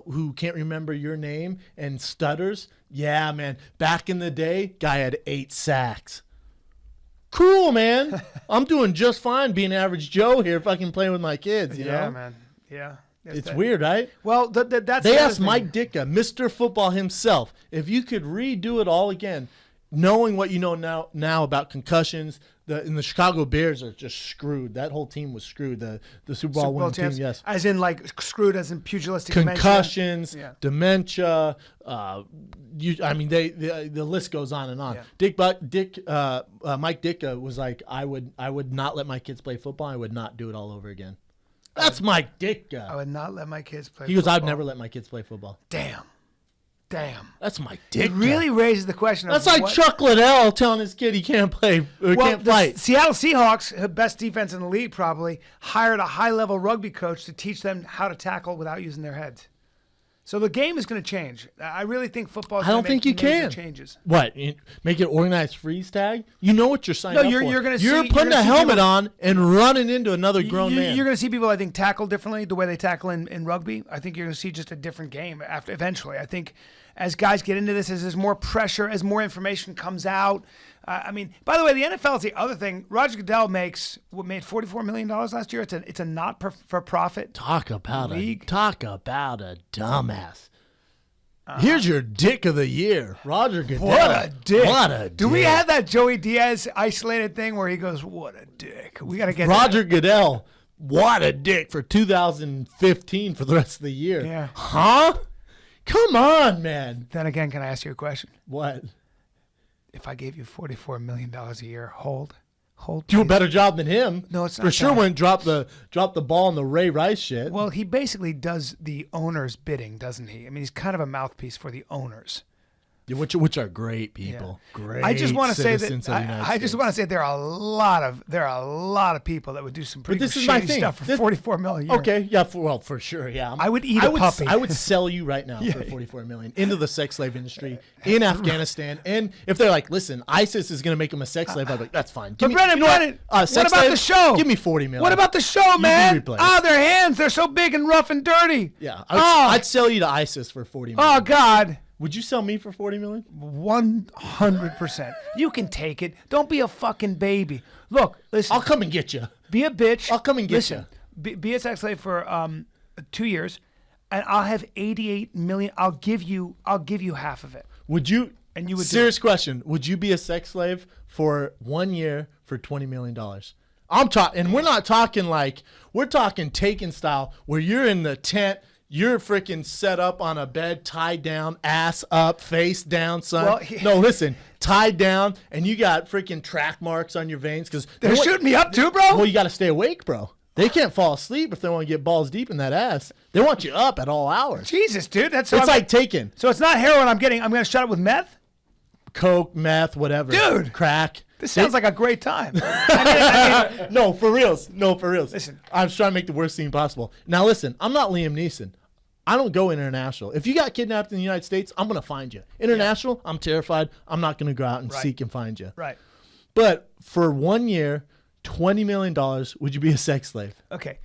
who can't remember your name and stutters. Yeah, man. Back in the day, guy had 8 sacks. Cool, man. I'm doing just fine being average Joe here, fucking playing with my kids. You know? Man. Yeah. It's weird, right? Well, that's They the asked other Mike thing. Ditka, Mr. Football himself, if you could redo it all again, knowing what you know now about concussions. And the Chicago Bears are just screwed. That whole team was screwed. The Super Bowl winning team, yes. As in, like, screwed as in pugilistic Concussions, dementia. dementia. The list goes on and on. Yeah. Mike Ditka was like, I would not let my kids play football. I would not do it all over again. That's Mike Ditka. I would not let my kids play He goes, football. I'd never let my kids play football. Damn. That's Mike Ditka. It really raises the question of That's like Chuck Liddell telling his kid he can't play or can't fight. Seattle Seahawks, best defense in the league probably, hired a high-level rugby coach to teach them how to tackle without using their heads. So the game is going to change. I really think football is I don't going to think make you major can. changes. What? Make it organized freeze tag? You know what you're signing up for. You're going to You're putting a helmet on and running into another grown man. You're going to see people, I think, tackle differently the way they tackle in rugby. I think you're going to see just a different game eventually. I think as guys get into this, as there's more pressure, as more information comes out. By the way, the NFL is the other thing. Roger Goodell made $44 million last year. It's a not for profit Talk about league. Talk about a dumbass. Here's your dick of the year, Roger Goodell. What a dick. What a dick. Do we have that Joey Diaz isolated thing where he goes, what a dick? We got to get Roger Goodell, what a dick for 2015 for the rest of the year. Yeah. Huh? Come on, man. Then again, can I ask you a question? What? If I gave you $44 million a year, hold. Do a better job than him. No, it's not for sure. that. Wouldn't drop the ball on the Ray Rice shit. Well, he basically does the owner's bidding, doesn't he? I mean, he's kind of a mouthpiece for the owners. Yeah, which are great people. Yeah. Great. I just want to say citizens that of the United I just States. want to say there are a lot of people that would do some pretty this is my shady thing. stuff for $44 million a year. Okay, yeah, for sure, yeah. I would eat a puppy. I would sell you right now for $44 million into the sex slave industry in Afghanistan. And if they're like, listen, ISIS is going to make him a sex slave, I'd be like, that's fine. But Brennan, what sex about slave? the show? Give me $40 million. What about the show, man? replaced. Their hands, they're so big and rough and dirty. Yeah, I'd sell you to ISIS for $40 million. Oh, God. Would you sell me for $40 million? 100%. You can take it. Don't be a fucking baby. Look, listen. I'll come and get you. Be a bitch. I'll come and get listen, be a sex slave for 2 years, and I'll have 88 million. I'll give you half of it. Would you? And you would. Serious question. Would you be a sex slave for 1 year for $20 million? I'm talking, and we're not talking like, we're talking Taken style, where you're in the tent. You're freaking set up on a bed, tied down, ass up, face down, son. Well, no, listen, tied down, and you got freaking track marks on your veins because They're shooting me up too, bro. Well, you got to stay awake, bro. They can't fall asleep if they want to get balls deep in that ass. They want you up at all hours. Jesus, dude, that's It's like Taken. So it's not heroin. I'm going to shot it with meth. Coke, meth, whatever. Dude. Crack. This sounds like a great time. No, for reals. Listen. I was trying to make the worst scene possible. Now, listen, I'm not Liam Neeson. I don't go international. If you got kidnapped in the United States, I'm going to find you. International, I'm terrified. I'm not going to go out and seek and find you. Right. But for 1 year, $20 million, would you be a sex slave? Okay.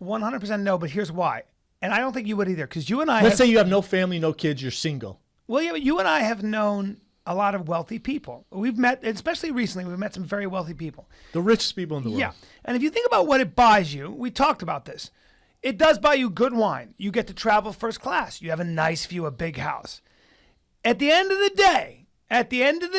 100% no, but here's why. And I don't think you would either, because you and I Let's say you have no family, no kids, you're single. Well, yeah, but you and I have known a lot of wealthy people. We've met, especially recently, we've met some very wealthy people. The richest people in the world. Yeah. And if you think about what it buys you, we talked about this. It does buy you good wine. You get to travel first class. You have a nice view, a big house. At the end of the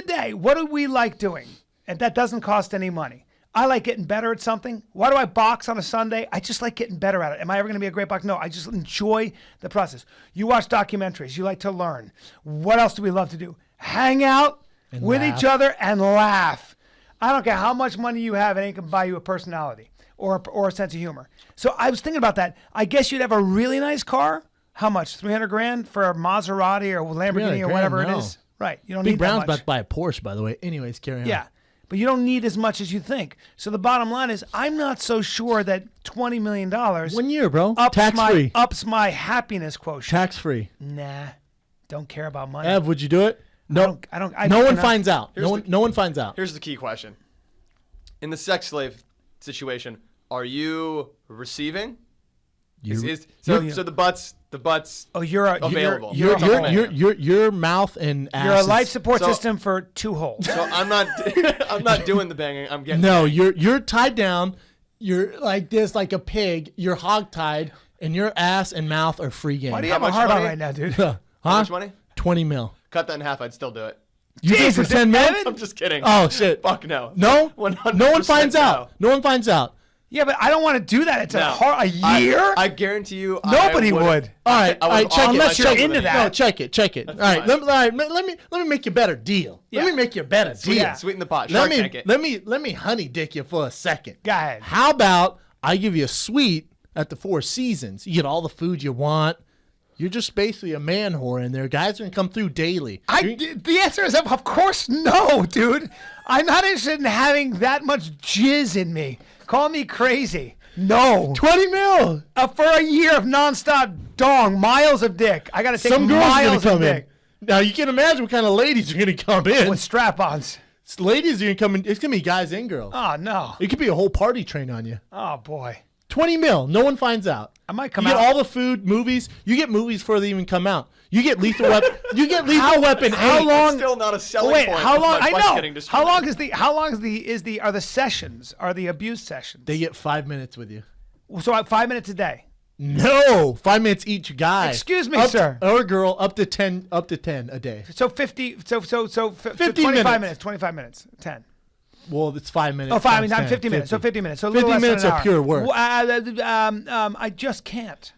day, what do we like doing? And that doesn't cost any money. I like getting better at something. Why do I box on a Sunday? I just like getting better at it. Am I ever going to be a great boxer? No, I just enjoy the process. You watch documentaries. You like to learn. What else do we love to do? Hang out with each other and laugh. I don't care how much money you have. It ain't going to buy you a personality or a sense of humor. So I was thinking about that. I guess you'd have a really nice car. How much? $300,000 for a Maserati or Lamborghini or whatever it is? Right. You don't Big need Brown's that much. about to buy a Porsche, by the way. Anyways, carry on. Yeah. But you don't need as much as you think. So the bottom line is I'm not so sure that $20 million 1 year, bro. ups Tax-free. my happiness quotient. Tax-free. Nah. Don't care about money. Ev, would you do it? No. No one finds out. No one finds out. Here's the key question. In the sex slave situation, are you receiving? So the butts Oh, you're available. Your mouth and ass. You're a life is- support system for 2 holes. So I'm not doing the banging. I'm getting No, you're tied down. You're like this, like a pig. You're hogtied, and your ass and mouth are free game. Why do you How have a much heart on money? right now, dude? Huh? How much money? 20 mil. Cut that in half. I'd still do it. You do it for Jesus, 10 mil? Evan? I'm just kidding. Oh shit! Fuck no. No, 100% no one finds no. out. No one finds out. Yeah, but I don't want to do that. It's No. a year? I guarantee you. Nobody would. All right, I all right. would Check it. unless you're check it. into that. No, check it. All right, fine. let me make you a better deal. Yeah. Let me make you a better deal. Yeah. Sweeten the pot. Let Shark me Tank it. let me honey dick you for a second. Go ahead. How about I give you a suite at the Four Seasons? You get all the food you want. You're just basically a man whore in there. Guys are gonna come through daily. The answer is, of course, no, dude. I'm not interested in having that much jizz in me. Call me crazy. No. 20 mil. For a year of nonstop dong, miles of dick. I got to take Some girls are gonna miles of come in. dick Now you can imagine what kind of ladies are gonna come in. with strap-ons. Ladies are gonna come in. It's gonna be guys and girls. Oh, no. It could be a whole party train on you. Oh, boy. 20 mil. No one finds out. I might come you out. get all the food, movies. You get movies before they even come out. You get Lethal Weapon. You get Lethal Weapon 8. How long? It's still not a selling Wait, point. how of long? my I butts know. getting How long destroyed. are the sessions? Are the abuse sessions? They get 5 minutes with you. So 5 minutes a day. No, 5 minutes each guy. Excuse me, sir. Or girl, up to 10 a day. So 50. So 50 25 minutes. 25 minutes. 10. Well, it's 5 minutes. Oh, 5 times minutes. 10, 50 minutes. So 50 minutes. So a 50 little less minutes than an of hour. pure work. I just can't.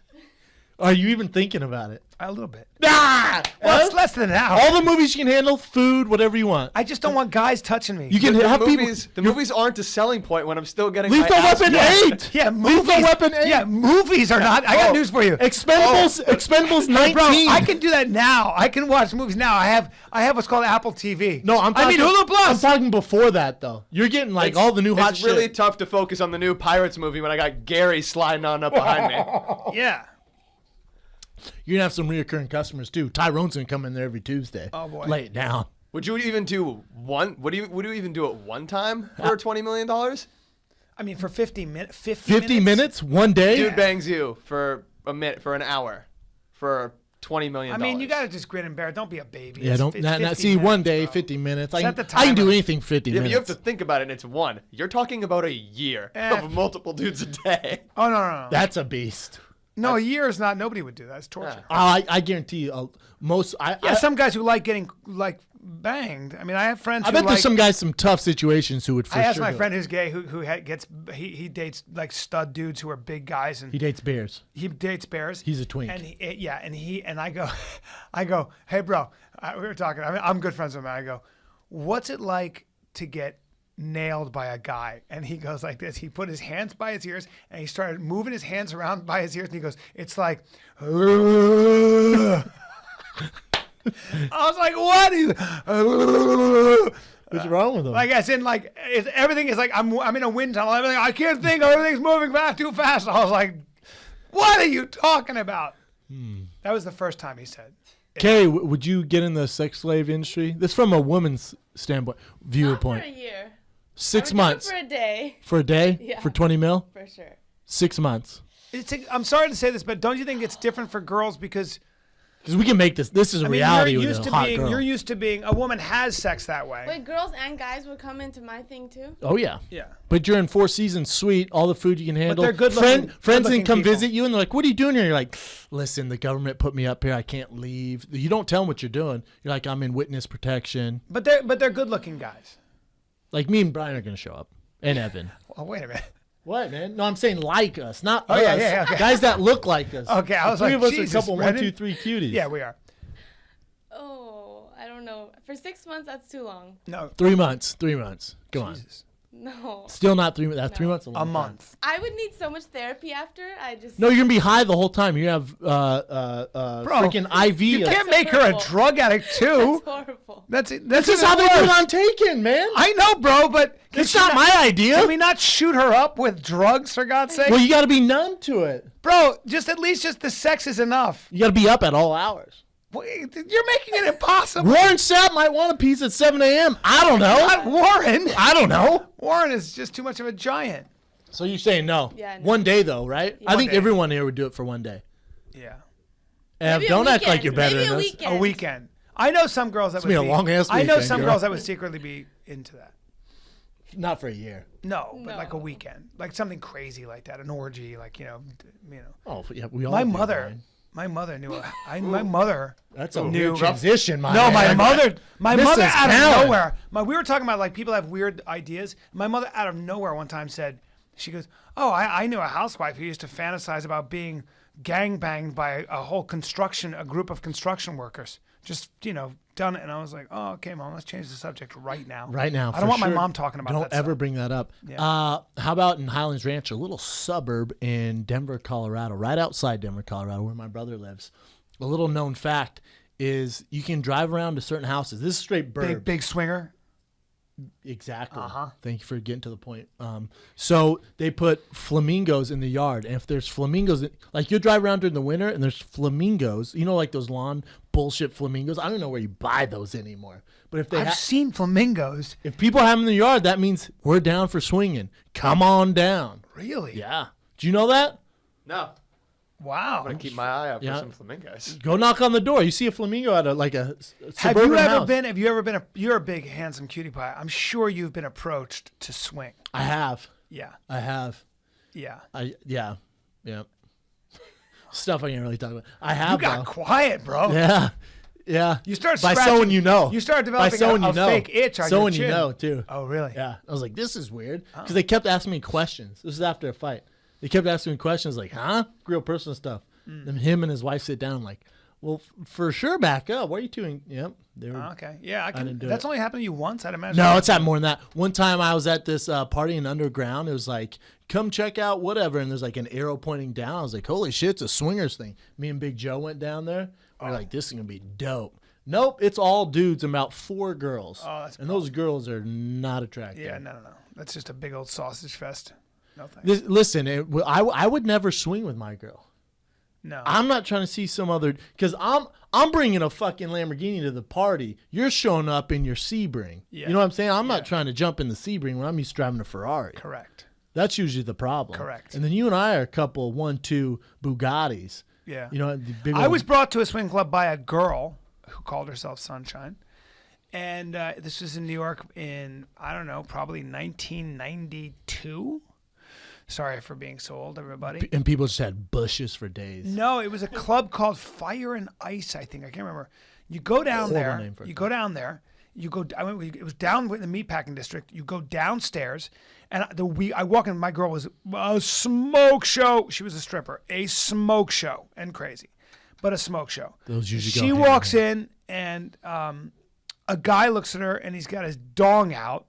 Are you even thinking about it? A little bit. Ah! Well, it's less than an hour. All the movies you can handle, food, whatever you want. I just don't want guys touching me. You can The have movies, people. the movies aren't a selling point when I'm still getting Lethal my ass Weapon whooped. 8. Yeah, movies. Lethal Weapon 8. Yeah, movies are not. I got news for you. Expendables 19. Bro, I can do that now. I can watch movies now. I have what's called Apple TV. No, I'm talking, Hulu Plus. I'm talking before that, though. You're getting like all the new hot It's really shit. tough to focus on the new Pirates movie when I got Gary sliding on up behind me. Yeah. You're going to have some reoccurring customers, too. Tyrone's going to come in there every Tuesday. Oh, boy. Lay it down. Would you even do one? Would you even do it one time for $20 million? I mean, for 50 minutes. 50 minutes? One day? Dude bangs you for a minute, for an hour, for $20 million. I mean, you got to just grin and bear it. Don't be a baby. Yeah, don't. It's Not 50 see, one minutes, day, bro. 50 minutes. I Set can, the I can do timer. anything 50 Yeah, minutes. but you have to think about it, and it's one. You're talking about a year of multiple dudes a day. Oh, no. That's a beast. No, a year is not. Nobody would do that. It's torture. I guarantee you, most. Yeah, some guys who like getting banged. I mean, I have friends. I who bet like, there's some guys, some tough situations who would for I asked sure my do friend it. who's gay he dates like stud dudes who are big guys and He dates bears. he dates bears. He's a twink. And I go, hey bro, we were talking. I mean, I'm good friends with him. I go, what's it like to get nailed by a guy? And he goes like this. He put his hands by his ears and he started moving his hands around by his ears and he goes, it's like. I was like, what? What's wrong with him? Like as in like everything is like I'm in a wind tunnel. Everything I can't think. Everything's moving too fast. I was like, what are you talking about? That was the first time he said. Kay, would you get in the sex slave industry? This from a woman's standpoint, viewpoint. Not for a year. 6 I would do it months for a day. for a day Yeah. for 20 mil. For sure. 6 months. I'm sorry to say this, but don't you think it's different for girls because Because we can make this. This is a I mean reality you're with used a to hot being girl. you're used to being a woman has sex that way. Wait, girls and guys would come into my thing too? Oh yeah. Yeah. But you're in Four Seasons Suite, all the food you can handle. they're good-looking- Friends good-looking can come people. visit you and they're like, "What are you doing here?" You're like, "Listen, the government put me up here. I can't leave." You don't tell them what you're doing. You're like, "I'm in witness protection." But they're good looking guys. Like me and Brian are gonna show up, and Evan. Oh wait a minute. What, man? No, I'm saying like us, not Oh, us. yeah, okay. Guys that look like us. Okay, I The was three like, of us Jesus, are a couple Brendan. 1, 2, 3 cuties. Yeah, we are. Oh, I don't know. For 6 months, that's too long. No, 3 months. 3 months. Go on. Jesus. No. Still not 3 months. That's 3 No. months. A long A time. month. I would need so much therapy after. I just. No, you're gonna be high the whole time. You have freaking IV. You can't make her a horrible. drug addict too. That's horrible. That's This is how they do it on Taken, man. I know, bro, but It's not my idea. Can we not shoot her up with drugs for God's sake? Well, you got to be numb to it. Bro, just at least just the sex is enough. You got to be up at all hours. You're making it impossible. Warren Sapp might want a piece at 7 a.m. I don't know. Not Warren. I don't know. Warren is just too much of a giant. So you're saying no? Yeah, no. One day though, right? Yeah. I think One day. everyone here would do it for one day. Yeah. Ev, Maybe a don't act like weekend. you're better Maybe than a us. weekend. A weekend. I know some girls that It's would been a be long-ass I know weekend, some girl. girls that would secretly be into that. Not for a year. No, but No. like a weekend, like something crazy like that, an orgy, like Oh, yeah, we all. My do, mother, Brian. my mother knew. My mother. That's a New- weird transition, my No, man. my Mrs. mother out Callen. of nowhere. We were talking about like people have weird ideas. My mother out of nowhere one time said, she goes, "Oh, I knew a housewife who used to fantasize about being gangbanged by a group of construction workers. Just done it." And I was like, "Oh, okay, Mom, let's change the subject right now." Right now, I for don't want my sure. mom talking about Don't that. ever stuff. bring that up. Yeah. How about in Highlands Ranch, a little suburb in Denver, Colorado, right outside Denver, Colorado, where my brother lives. A little known fact is you can drive around to certain houses. This is straight burbs. Big swinger. Exactly. Uh-huh. Thank you for getting to the point. So they put flamingos in the yard, and if there's flamingos, like you'll drive around during the winter, and there's flamingos. Like those lawn bullshit flamingos. I don't know where you buy those anymore. But if they I've seen flamingos. if people have them in the yard, that means we're down for swinging. Come on down. Really? Yeah. Do you know that? No. Wow. I'm gonna keep my eye out Yeah. for some flamingos. Go knock on the door. You see a flamingo at a Have suburban you ever house. been? Have you ever been? You're a big, handsome cutie pie. I'm sure you've been approached to swing. I have. Yeah. I have. Yeah. Yeah. Stuff I can't really talk about. I have. You got though. quiet, bro. Yeah. Yeah. You start by scratching, someone you know. You start developing a fake itch on someone your chin. you know too. Oh, really? Yeah. I was like, this is weird because they kept asking me questions. This is after a fight. They kept asking me questions like, huh? Real personal stuff. Then him and his wife sit down like, well, for sure, back up. What are you doing? Yep. They were, Okay. Yeah, I can. didn't do That's it. only happened to you once, I'd imagine. No, it's happened more than that. One time I was at this party in Underground. It was like, come check out whatever. And there's like an arrow pointing down. I was like, holy shit, it's a swingers thing. Me and Big Joe went down there. We're like, this is going to be dope. Nope, it's all dudes and about 4 girls. Oh, that's and those girls are not attractive. Yeah, no. That's just a big old sausage fest. No thanks. Listen, I would never swing with my girl. No. I'm not trying to see some other because I'm bringing a fucking Lamborghini to the party. You're showing up in your Sebring. Yeah. You know what I'm saying? I'm not trying to jump in the Sebring when I'm used to driving a Ferrari. Correct. That's usually the problem. Correct. And then you and I are a couple 1-2 Bugattis. Yeah. You know, the big I old- was brought to a swing club by a girl who called herself Sunshine. And this was in New York in, I don't know, probably 1992. Sorry for being so old, everybody. and people just had bushes for days. No, it was a club called Fire and Ice, I think. I can't remember. You go down Horrible there. name for a You club. go down there. You go. It was down in the meatpacking district. You go downstairs, and I walk in. My girl was a smoke show. She was a stripper, a smoke show, and crazy, but a smoke show. Those usually She go hand in walks hand. in, and a guy looks at her, and he's got his dong out.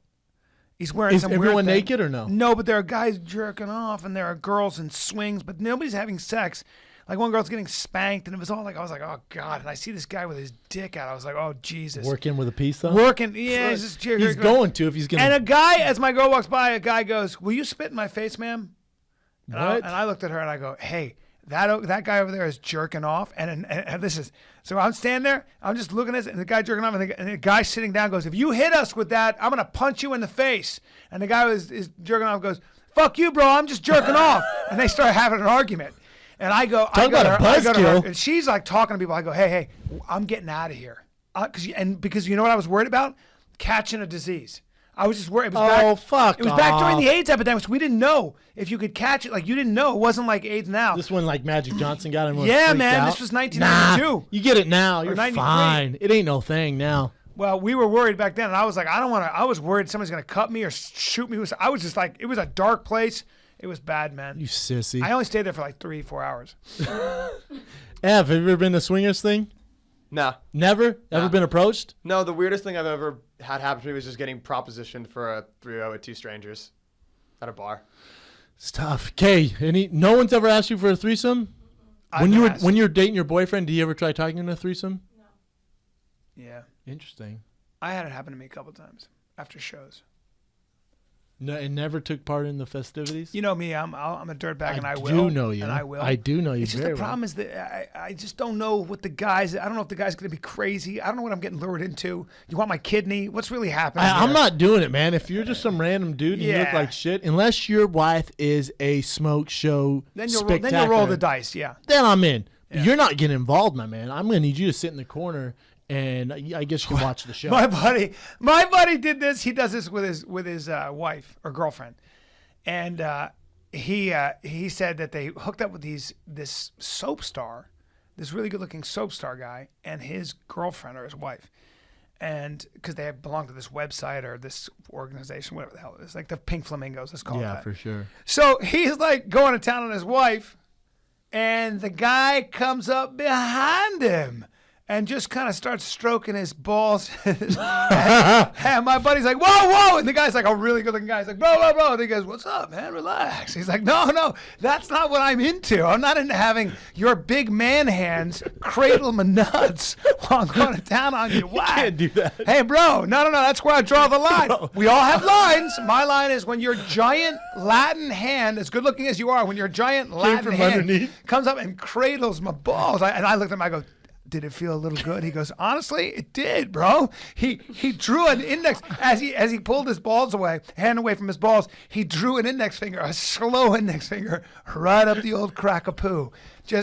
He's wearing Is some weird everyone thing. naked or no? No, but there are guys jerking off, and there are girls in swings, but nobody's having sex. Like one girl's getting spanked, and it was all like, I was like, oh God. And I see this guy with his dick out. I was like, oh Jesus. Working with a piece though? Working, yeah. He's just He's going to if he's going And to. a guy, as my girl walks by, a guy goes, "Will you spit in my face, ma'am?" And What? I looked at her and I go, "Hey, that guy over there is jerking off." And this is, so I'm standing there, I'm just looking at it, and the guy jerking off, and the guy sitting down goes, "If you hit us with that, I'm gonna punch you in the face." And the guy is jerking off goes, "Fuck you, bro, I'm just jerking off." And they start having an argument. And I go, Talk about a buzzkill. and she's like talking to people. I go, hey, I'm getting out of here. Because you know what I was worried about? Catching a disease. I was just worried. It was fuck It was back during off. the AIDS epidemic, so we didn't know if you could catch it. Like, you didn't know. It wasn't like AIDS now. This one like Magic Johnson got him. Yeah, man, this was 1992. Nah, you get it now. You're 93. fine. It ain't no thing now. Well, we were worried back then, and I was like, I was worried somebody's going to cut me or shoot me. I was just like, it was a dark place. It was bad, man. You sissy. I only stayed there for like 3-4 hours. Ev, have you ever been to swingers thing? Nah. Never? Ever been approached? No, the weirdest thing I've ever had happen to me was just getting propositioned for a 3-0 with 2 strangers at a bar. It's tough. Okay, no one's ever asked you for a threesome? When you were dating your boyfriend, do you ever try talking in a threesome? Yeah. Interesting. I had it happen to me a couple times after shows. No, it never took part in the festivities? You know me, I'm a dirtbag, and I will. I do know you. And I will. I do know you It's just very the problem is that I just don't know what the guys. I don't know if the guy's going to be crazy. I don't know what I'm getting lured into. You want my kidney? What's really happening? I'm here? not doing it, man. If you're just some random dude and you look Yeah. like shit, unless your wife is a smoke show Then you'll spectacular, roll the dice. Yeah. then I'm in. You're not getting involved, my man. I'm going to need you to sit in the corner, and I guess you can watch the show. My buddy did this. He does this with his wife or girlfriend, and he said that they hooked up with this soap star, this really good looking soap star guy, and his girlfriend or his wife, and because they belong to this website or this organization, whatever the hell it is, like the Pink Flamingos. Let's call it Yeah, that. for sure. So he's like going to town on his wife, and the guy comes up behind him and just kind of starts stroking his balls. And my buddy's like, whoa, whoa. And the guy's like a really good looking guy. He's like, bro. And he goes, what's up, man? Relax. He's like, no, that's not what I'm into. I'm not into having your big man hands cradle my nuts while I'm going to town on you. Why? can't do that. Hey, bro, no. That's where I draw the line. We all have lines. My line is when your giant Latin hand, as good looking as you are, when your giant Latin from hand underneath. comes up and cradles my balls. And I looked at him, I go, did it feel a little good? He goes, honestly, it did, bro. He drew an index as he pulled his balls away, hand away from his balls. He drew an index finger, a slow index finger, right up the old crack of poo. He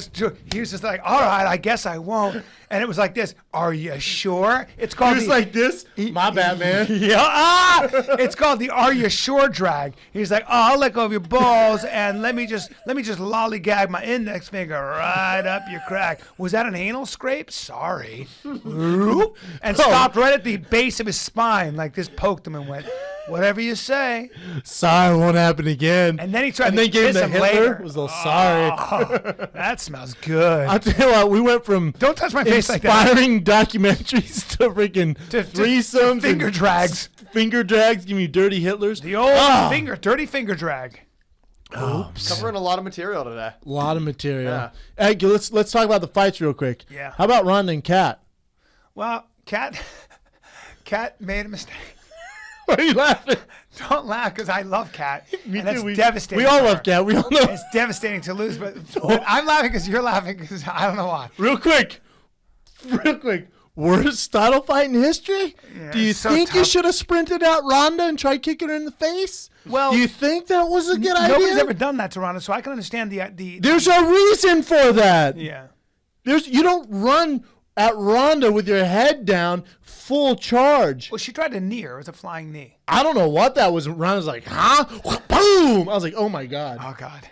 was just like, all right, I guess I won't. And it was like this. Are you sure? It's called. He was like this. My bad, man. Yeah. It's called the Are You Sure drag. He's like, I'll let go of your balls and let me just lollygag my index finger right up your crack. Was that an anal scrape? Sorry. And stopped right at the base of his spine, like this, poked him and went, whatever you say. Sorry, won't happen again. And then he tried and to then gave kiss him him the Hitler. later. Was a little sorry. That smells good. I'll tell you what, we went from Don't touch my face like that. inspiring documentaries to freaking threesomes, finger and drags. Finger drags, give me dirty Hitlers. The old dirty finger drag. Oops. Covering a lot of material today. A lot of material. Yeah. Hey, let's talk about the fights real quick. Yeah. How about Ronda and Kat? Well, Kat made a mistake. Why are you laughing? Don't laugh, because I love Kat. Me and too. it's devastating. We all for love her. Kat. We all know. It's devastating to lose, but I'm laughing because you're laughing because I don't know why. Real quick. Worst title fight in history? Yeah, Do you it's so think you tough. should have sprinted out Ronda and tried kicking her in the face? Well, do you think that was a good idea? Nobody's ever done that to Ronda, so I can understand the There's a reason for that. yeah. You don't run at Ronda with your head down, full charge. Well, she tried to knee her. It was a flying knee. I don't know what that was. Ronda's like, huh? Boom! I was like, oh my god. Oh God.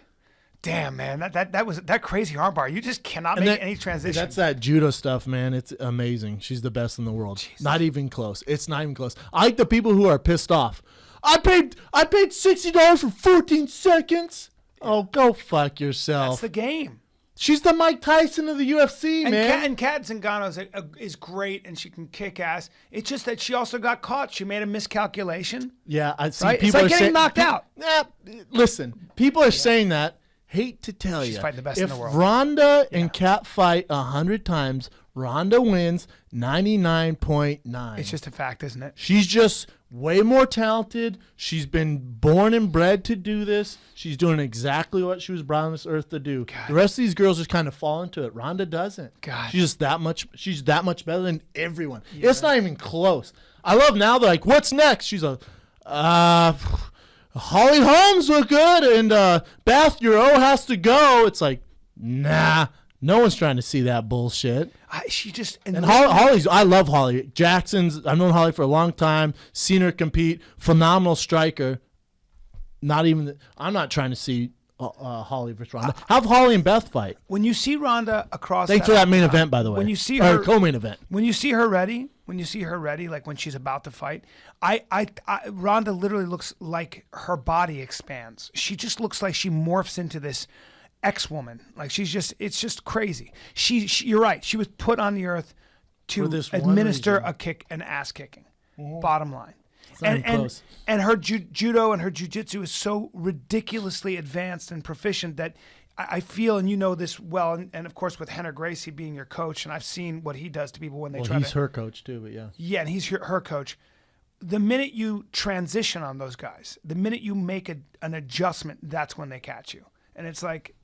Damn, man, that was that crazy armbar. You just cannot make any transition. That's that judo stuff, man. It's amazing. She's the best in the world. Jesus. Not even close. It's not even close. I like the people who are pissed off. I paid $60 for 14 seconds. Oh, go fuck yourself. That's the game. She's the Mike Tyson of the UFC, man. And Kat Zingano is great, and she can kick ass. It's just that she also got caught. She made a miscalculation. Yeah, I see. Right? People It's like are getting knocked out. Listen, people are saying that. Hate to tell you, She's fighting the best in the world. If Ronda and Kat fight 100 times, Ronda wins 99.9. It's just a fact, isn't it? She's just way more talented. She's been born and bred to do this. She's doing exactly what she was brought on this earth to do. God. The rest of these girls just kind of fall into it. Ronda doesn't. God. She's just that much. She's that much better than everyone. Yeah. It's not even close. I love now. They're like, "What's next?" She's like, Holly Holmes look good, and Beth, your O has to go. It's like, nah. No one's trying to see that bullshit. And Holly's, I love Holly. I've known Holly for a long time. Seen her compete. Phenomenal striker. I'm not trying to see Holly versus Ronda. Have Holly and Beth fight. when you see Ronda across, Thanks for that main event, by the way. When you see or her co-main event. when you see her ready, like when she's about to fight, Ronda literally looks like her body expands. She just looks like she morphs into this ex-woman. Like it's just crazy. You're right. She was put on the earth to administer a kick, an ass kicking. Bottom line. And her judo and her jiu-jitsu is so ridiculously advanced and proficient that I feel, and you know this well, and of course with Henner Gracie being your coach, and I've seen what he does to people when they try to. He's her coach too, but yeah. Yeah, and he's her coach. The minute you transition on those guys, the minute you make an adjustment, that's when they catch you. And it's like,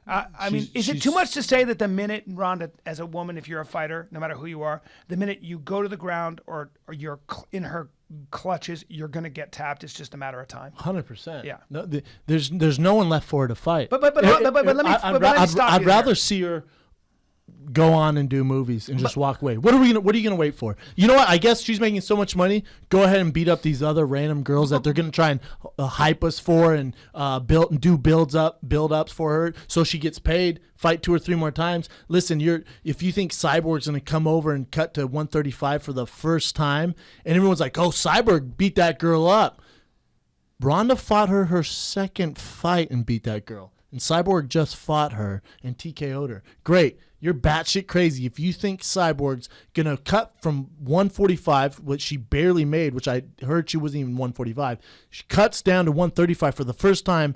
I mean, is it too much to say that the minute, Ronda, as a woman, if you're a fighter, no matter who you are, the minute you go to the ground or you're in her clutches, you're going to get tapped. It's just a matter of time. 100%. Yeah. No, there's no one left for her to fight. But let me stop you I'd rather there. see her go on and do movies and just walk away. What are you gonna wait for? You know what? I guess she's making so much money. Go ahead and beat up these other random girls that they're gonna try and hype us for and build ups for her so she gets paid. Fight 2 or 3 more times. Listen, if you think Cyborg's gonna come over and cut to 135 for the first time, and everyone's like, "Oh, Cyborg beat that girl up." Ronda fought her second fight and beat that girl. And Cyborg just fought her and TKO'd her. Great. You're batshit crazy. If you think Cyborg's going to cut from 145, which she barely made, which I heard she wasn't even 145, she cuts down to 135 for the first time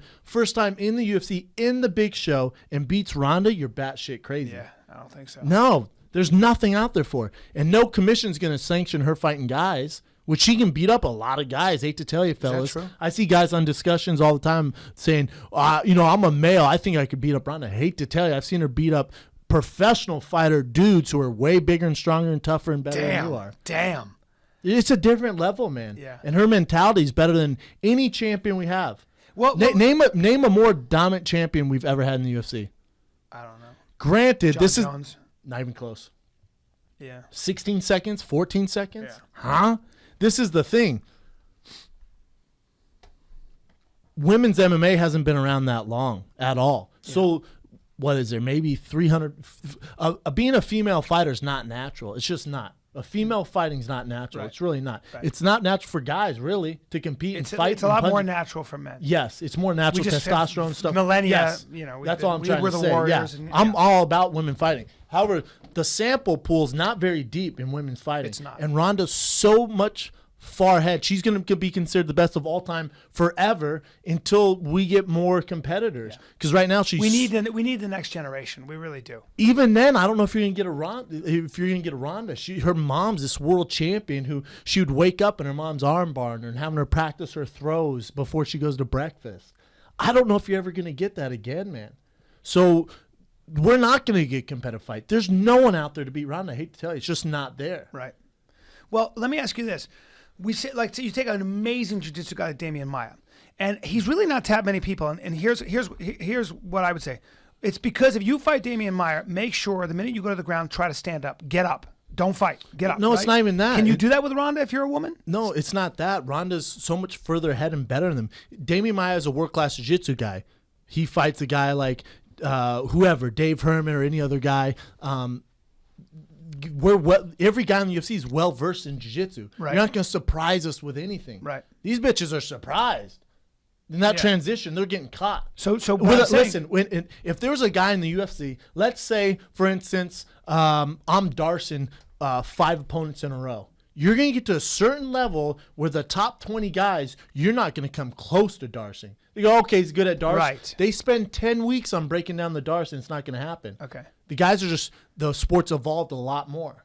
in the UFC, in the big show, and beats Ronda, you're batshit crazy. Yeah, I don't think so. No, there's nothing out there for her. And no commission's going to sanction her fighting guys. Which she can beat up a lot of guys. Hate to tell you, fellas. true? I see guys on discussions all the time saying, I'm a male. I think I could beat up Ronda. Hate to tell you, I've seen her beat up professional fighter dudes who are way bigger and stronger and tougher and better than you are. Damn. It's a different level, man. Yeah. And her mentality is better than any champion we have. Well, name a more dominant champion we've ever had in the UFC. I don't know. Granted, John this Jones. is not even close. Yeah. 16 seconds, 14 seconds? Yeah. Huh? This is the thing. Women's MMA hasn't been around that long at all. Yeah. So what is there? Maybe 300. Being a female fighter is not natural. It's just not. A female fighting is not natural. Right. It's really not. Right. It's not natural for guys, really, to compete and fight. It's a lot more natural for men. Yes, it's more natural testosterone stuff. Millennia, yes. That's all I'm trying to say. Warriors yeah. and, I'm all about women fighting. However, the sample pool is not very deep in women's fighting. It's not. And Ronda's so much far ahead. She's going to be considered the best of all time forever until we get more competitors. Because right now she's. We need the next generation. We really do. Even then, I don't know if you're going to get a Ronda. If you're going to get a Ronda, her mom's this world champion who she would wake up in her mom's armbar and having her practice her throws before she goes to breakfast. I don't know if you're ever going to get that again, man. So we're not going to get competitive fight. There's no one out there to beat Ronda. I hate to tell you, it's just not there. Right. Well, let me ask you this. We say, so you take an amazing jiu-jitsu guy like Damian Maia, and he's really not that many people. And here's what I would say. It's because if you fight Damian Maia, make sure the minute you go to the ground, try to stand up. Get up. Don't fight. Get up. No, right? It's not even that. Can you do that with Ronda if you're a woman? No, it's not that. Ronda's so much further ahead and better than them. Damian Maia is a world-class jiu-jitsu guy. He fights a guy like whoever, Dave Herman or any other guy. Every guy in the UFC is well versed in jiu-jitsu. Right. You're not going to surprise us with anything. Right. These bitches are surprised. In that transition, they're getting caught. Listen, if there was a guy in the UFC, let's say, for instance, I'm Darson 5 opponents in a row. You're going to get to a certain level where the top 20 guys, you're not going to come close to Darson. They go, okay, he's good at Darson. Right. They spend 10 weeks on breaking down the Darson. It's not going to happen. Okay. The guys are just, the sport's evolved a lot more.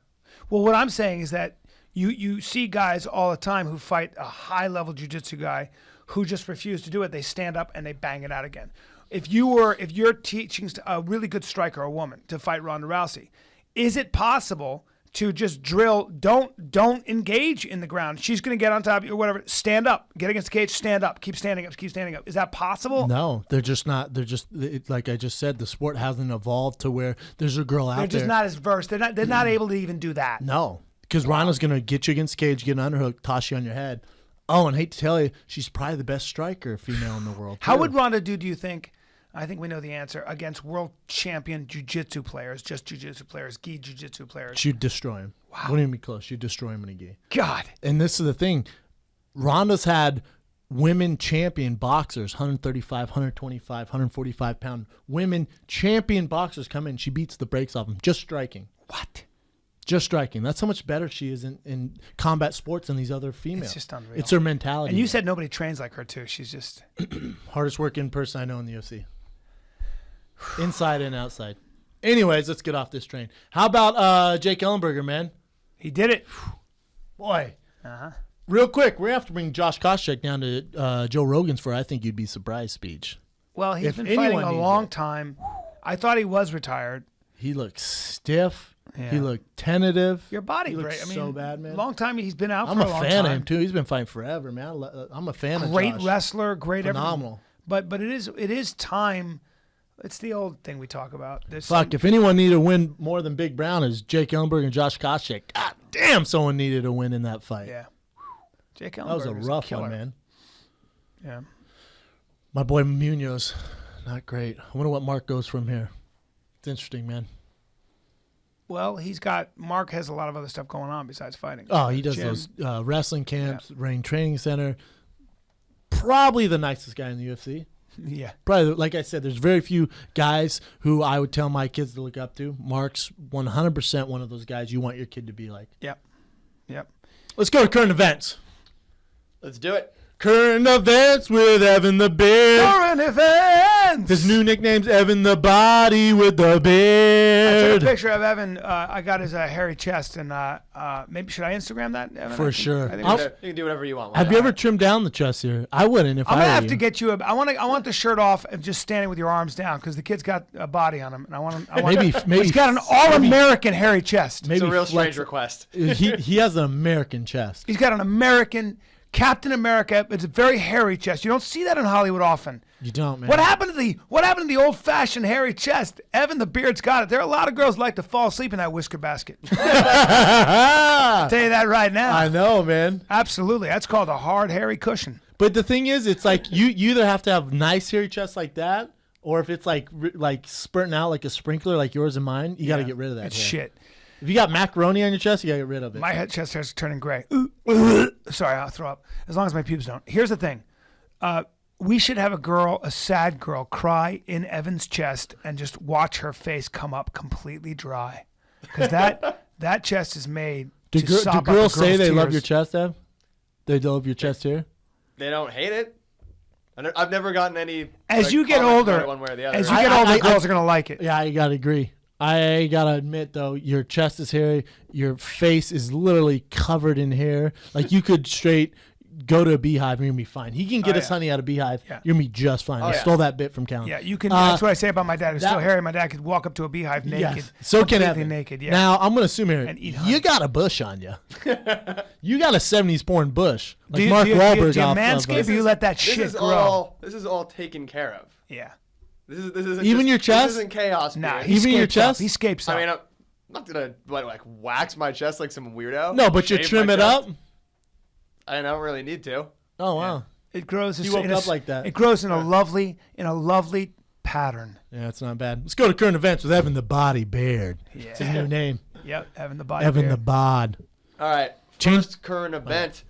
Well, what I'm saying is that you see guys all the time who fight a high-level jiu-jitsu guy who just refuse to do it. They stand up and they bang it out again. If you're teaching a really good striker, a woman, to fight Ronda Rousey, is it possible to just drill, don't engage in the ground? She's going to get on top of you or whatever. Stand up. Get against the cage. Stand up. Keep standing up. Keep standing up. Is that possible? No, they're just not. They're just, like I just said, the sport hasn't evolved to where there's a girl out there. They're just not as versed. They're not able to even do that. No, because Ronda's going to get you against the cage, get an underhook, toss you on your head. Oh, and I hate to tell you, she's probably the best striker female in the world. How would Ronda do you think? I think we know the answer. Against world champion jiu-jitsu players, just jiu-jitsu players, gi jiu-jitsu players. She'd destroy him. Wow. Wouldn't even be close. She'd destroy him in a gi. God. And this is the thing. Ronda's had women champion boxers, 135, 125, 145-pound women champion boxers come in. She beats the brakes off them. Just striking. What? Just striking. That's how much better she is in combat sports than these other females. It's just unreal. It's her mentality. And you said nobody trains like her, too. She's just... hardest working person I know in the UFC. Inside and outside. Anyways, let's get off this train. How about Jake Ellenberger, man? He did it. Boy. Uh-huh. Real quick, we're going to have to bring Josh Koscheck down to Joe Rogan's for I think you'd be surprised speech. Well, he's been fighting a long time. I thought he was retired. He looks stiff. Yeah. He looked tentative. Your body, he looks so bad, man. Long time he's been out. I'm for a long fan time. of him too. He's been fighting forever, man. I'm a fan of Josh. Great wrestler, great phenomenal. Everything. But it is time. It's the old thing we talk about. If anyone needed to win more than Big Brown, is Jake Ellenberger and Josh Koscheck. God damn, someone needed to win in that fight. Yeah. Jake Ellenberger. That was a rough one, man. Yeah. My boy Munoz, not great. I wonder what Mark goes from here. It's interesting, man. Well, Mark has a lot of other stuff going on besides fighting. Oh, he does those wrestling camps, Ring Training Center. Probably the nicest guy in the UFC. Yeah. Probably, like I said, there's very few guys who I would tell my kids to look up to. Mark's 100% one of those guys you want your kid to be like. Yep. Let's go to current events. Let's do it. Current events with Evan the Beard. Current events. His new nickname's Evan the Body with the I took Beard. a picture of Evan. I got his hairy chest, and maybe should I Instagram that, Evan? For sure. I think I'll- we You should. can do whatever you want. Have you ever trimmed down the chest here? I wouldn't if I'm I gonna were have you. to get you. I want the shirt off and just standing with your arms down because the kid's got a body on him, and I want him. Maybe He's got an all-American hairy chest. maybe It's a real flex- strange request. he has an American chest. He's got an American Captain America. It's a very hairy chest. You don't see that in Hollywood often. You don't, man. What happened to the old-fashioned hairy chest? Evan the Beard's got it. There are a lot of girls who like to fall asleep in that whisker basket. I'll tell you that right now. I know, man. Absolutely. That's called a hard, hairy cushion. But the thing is, it's like you either have to have nice hairy chest like that, or if it's like spurting out like a sprinkler like yours and mine, you got to get rid of that. It's hair. shit. If you got macaroni on your chest, you got to get rid of it. My chest hair's turning gray. Sorry, I'll throw up. As long as my pubes don't. Here's the thing. We should have a sad girl, cry in Evan's chest and just watch her face come up completely dry. Because that chest is made do to sop up a girls say girl's they love tears. your chest, Ev? They love your chest hair? They don't hate it. I've never gotten any. As you get comments about older, it one way or the other. as you get older, I- girls are going to like it. Yeah, I got to agree. I got to admit, though, your chest is hairy. Your face is literally covered in hair. Like, you could straight go to a beehive and you're going to be fine. He can get his honey out of beehive. Yeah. You're going to be just fine. I yeah. stole that bit from Callen. Yeah, you can. That's what I say about my dad. He's that- so hairy. My dad could walk up to a beehive naked. Yes. So can completely Evan. naked. Yeah. Now, I'm going to assume here, And eat honey. you got a bush on you. You got a 70s born bush. Like do you, Mark do you, Wahlberg do you off manscape of, or you let that This shit is grow? This is all taken care of. Yeah. This isn't Even just- your chest? This isn't chaos. Nah, beer. he Even your scapes up. chest? He scapes up. I mean, I'm not gonna wax my chest like some weirdo. No, but you Shave trim my it chest. up? I don't really need to. Oh, wow. it grows. He woke in a- up like that. It grows in a lovely pattern. Yeah, it's not bad. Let's go to current events with Evan the Body Beard. Yeah. It's his new name. Yep. Evan the body. Evan bear. the Bod. All right. Change- First current event.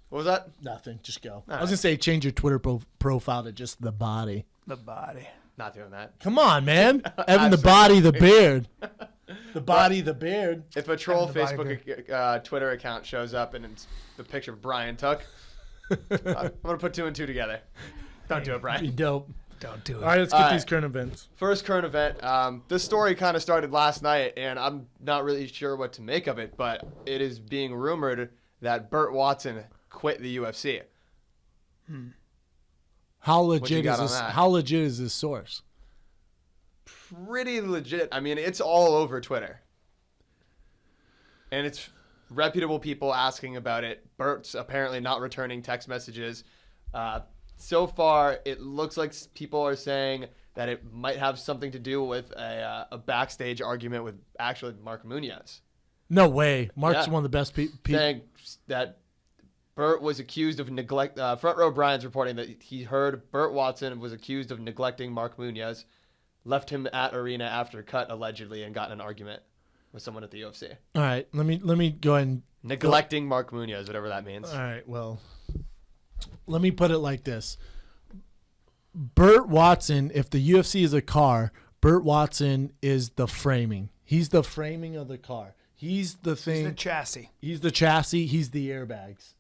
What was that? Nothing. Just go. I was going to say change your Twitter profile to just the body. The body. Not doing that. Come on, man. Evan the Body, the Beard. The Body, the Beard. If a troll the body Facebook Twitter account shows up and it's the picture of Brian Tuck, I'm gonna put two and two together. Don't do it, Be Brian. dope. Don't do it. All right, let's get these current events. First current event. This story kind of started last night, and I'm not really sure what to make of it, but it is being rumored that Bert Watson quit the UFC. How you legit got is on this? that? How legit is this source? Pretty legit. I mean, it's all over Twitter. And it's reputable people asking about it. Bert's apparently not returning text messages. So far, it looks like people are saying that it might have something to do with a backstage argument with actually Mark Munoz. No way. Mark's Yeah. one of the best people. Saying that Bert was accused of neglect. Front Row Brian's reporting that he heard Bert Watson was accused of neglecting Mark Munoz, left him at arena after cut allegedly, and got in an argument with someone at the UFC. All right, let me go ahead and Neglecting Mark Munoz, whatever that means. All right, well, let me put it like this. Bert Watson, if the UFC is a car, Bert Watson is the framing. He's the framing of the car. He's the thing. He's the chassis. He's the chassis. He's the airbags.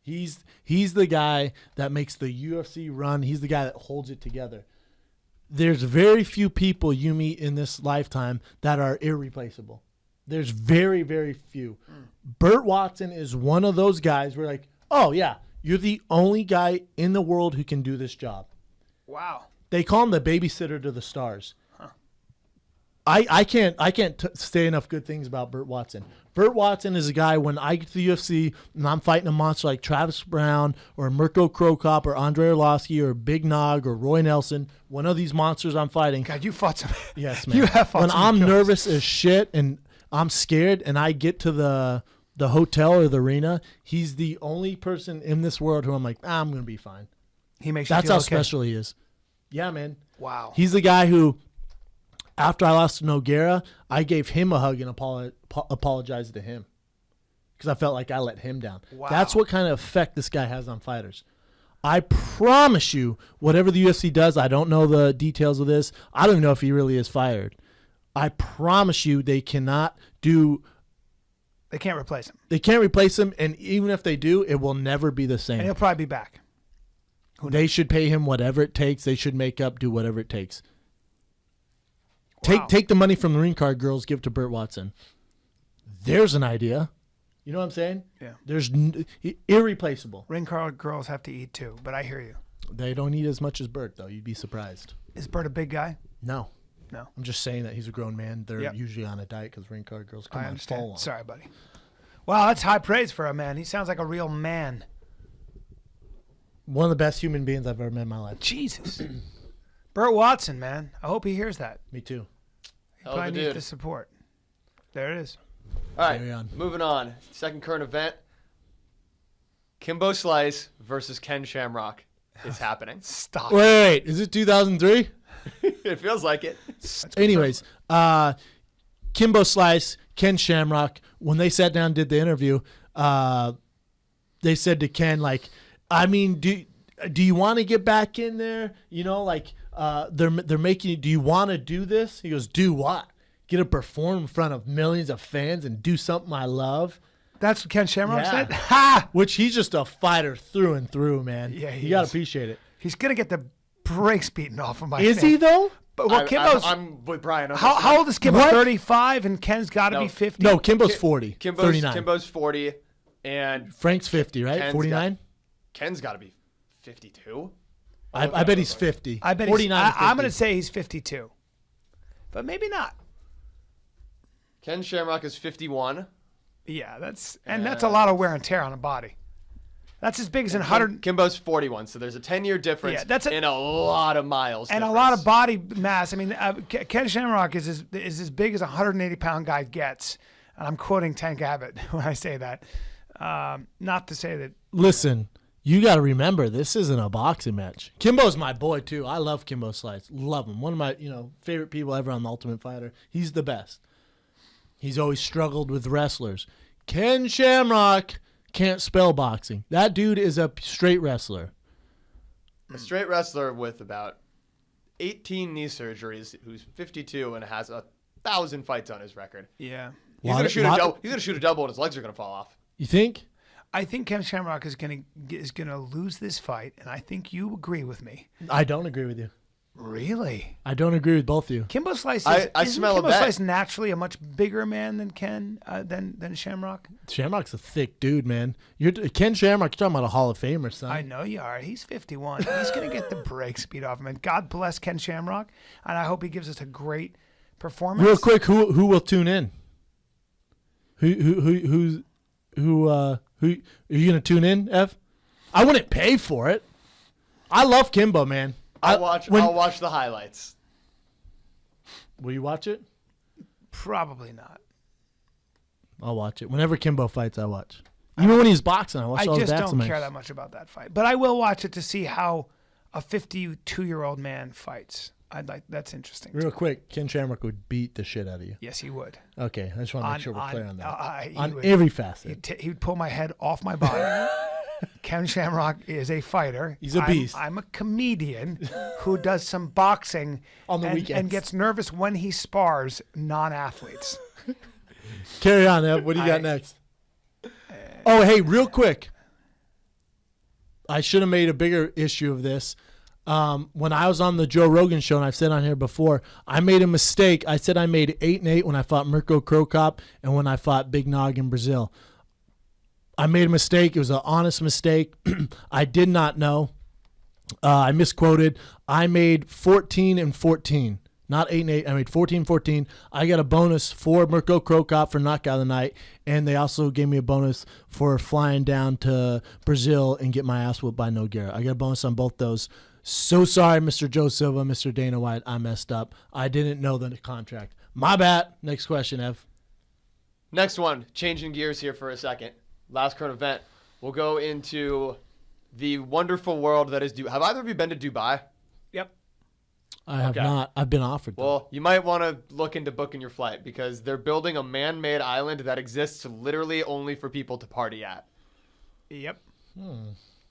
He's the guy that makes the UFC run. He's the guy that holds it together. There's very few people you meet in this lifetime that are irreplaceable. There's very, very few. Bert Watson is one of those guys where like, oh yeah, you're the only guy in the world who can do this job. Wow. They call him the babysitter to the stars. I can't say enough good things about Bert Watson. Bert Watson is a guy, when I get to the UFC and I'm fighting a monster like Travis Brown or Mirko Krokop or Andrei Arlovsky or Big Nog or Roy Nelson, one of these monsters I'm fighting. God, you fought some. Yes, man. You have fought when some I'm killers. nervous as shit and I'm scared and I get to the hotel or the arena, he's the only person in this world who I'm like, I'm going to be fine. He makes you That's feel how okay. special he is. Yeah, man. Wow. He's the guy who, after I lost to Nogueira, I gave him a hug and apologized to him because I felt like I let him down. Wow. That's what kind of effect this guy has on fighters. I promise you, whatever the UFC does, I don't know the details of this. I don't even know if he really is fired. I promise you they cannot do... They can't replace him. They can't replace him, and even if they do, it will never be the And same. he'll probably be back. They should pay him whatever it takes. They should make up, do whatever it takes. Wow. Take the money from the ring card girls, give it to Bert Watson. There's an idea. You know what I'm saying? Yeah. There's irreplaceable. Ring card girls have to eat too, but I hear you. They don't eat as much as Bert, though. You'd be surprised. Is Bert a big guy? No. No. I'm just saying that he's a grown man. They're Yep. usually on a diet because ring card girls come I on understand. full on. Sorry, buddy. Wow, that's high praise for a man. He sounds like a real man. One of the best human beings I've ever met in my life. Jesus. Bert Watson, man. I hope he hears that. Me too. He Hell of a probably needs dude. the support. There it is. All right, Carry on. moving on. Second current event. Kimbo Slice versus Ken Shamrock is happening. Stop. Wait, is it 2003? It feels like it. Anyways, Kimbo Slice, Ken Shamrock, when they sat down and did the interview, they said to Ken, like, I mean, do you want to get back in there? You know, like they're making. Do you want to do this? He goes, do what? Get to perform in front of millions of fans and do something I love. That's what Ken Shamrock Yeah. said? Ha! Which he's just a fighter through and through, man. Yeah, he you gotta is. appreciate it. He's going to get the brakes beaten off of my Is fan. he though? But well, Kimbo's... I'm with Brian. On this how one. old is Kimbo? What? 35, and Ken's got to No. be 50? No, Kimbo's 40. 39. Kimbo's 40, and Frank's 50, right? Ken's 49. Ken's got to be 52. I bet he's 50. I bet 49. he's... I'm going to 50. say he's 52. But maybe not. Ken Shamrock is 51. Yeah, that's a lot of wear and tear on a body. That's as big as 100... Kimbo's 41, so there's a 10-year difference Yeah, that's in a lot of miles. And a lot of body mass. I mean, Ken Shamrock is as big as a 180-pound guy gets. And I'm quoting Tank Abbott when I say that. Not to say that... Listen, you got to remember, this isn't a boxing match. Kimbo's my boy, too. I love Kimbo Slice. Love him. One of my favorite people ever on The Ultimate Fighter. He's the best. He's always struggled with wrestlers. Ken Shamrock can't spell boxing. That dude is a straight wrestler. A straight wrestler with about 18 knee surgeries, who's 52 and has 1,000 fights on his record. Yeah. He's gonna shoot a double, and his legs are gonna fall off. You think? I think Ken Shamrock is gonna lose this fight, and I think you agree with me. I don't agree with you. Really? I don't agree with both of you. Kimbo Slice I isn't smell a Kimbo bet. Slice naturally a much bigger man than Ken than Shamrock? Shamrock's a thick dude, man. Ken Shamrock, you're talking about a Hall of Famer, son. I know you are. He's 51. He's going to get the brakes beat off him. And God bless Ken Shamrock. And I hope he gives us a great performance. Real quick, who will tune in? Who are you gonna tune in, Ev? I wouldn't pay for it. I love Kimbo, man. I'll watch the highlights. Will you watch it? Probably not. I'll watch it. Whenever Kimbo fights, I watch. Even when he's boxing, I watch all I his just boxing don't care matches. that much about that fight. But I will watch it to see how a 52-year-old man fights. That's interesting. Real quick, Ken Shamrock would beat the shit out of you. Yes, he would. Okay, I just want to make sure we're clear on that. He On would. every facet. He would pull my head off my body. Ken Shamrock is a fighter. He's a beast. I'm a comedian who does some boxing On the weekends. and gets nervous when he spars non-athletes. Carry on, Ev. What do you got next? Oh, hey, real quick. I should have made a bigger issue of this. When I was on the Joe Rogan show, and I've said on here before, I made a mistake. I said I made 8-8 when I fought Mirko Krokop and when I fought Big Nog in Brazil. I made a mistake. It was an honest mistake. I did not know. I misquoted. I made 14-14, not 8-8. I made 14-14. I got a bonus for Mirko Krokop for knockout of the night, and they also gave me a bonus for flying down to Brazil and get my ass whooped by Nogueira. I got a bonus on both those. So sorry, Mr. Joe Silva, Mr. Dana White. I messed up. I didn't know the contract. My bad. Next question, Ev. Next one, changing gears here for a second. Last current event. We'll go into the wonderful world that is Dubai. Have either of you been to Dubai? Yep. I have Okay. not. I've been offered. Well, you might want to look into booking your flight because they're building a man-made island that exists literally only for people to party at. Yep.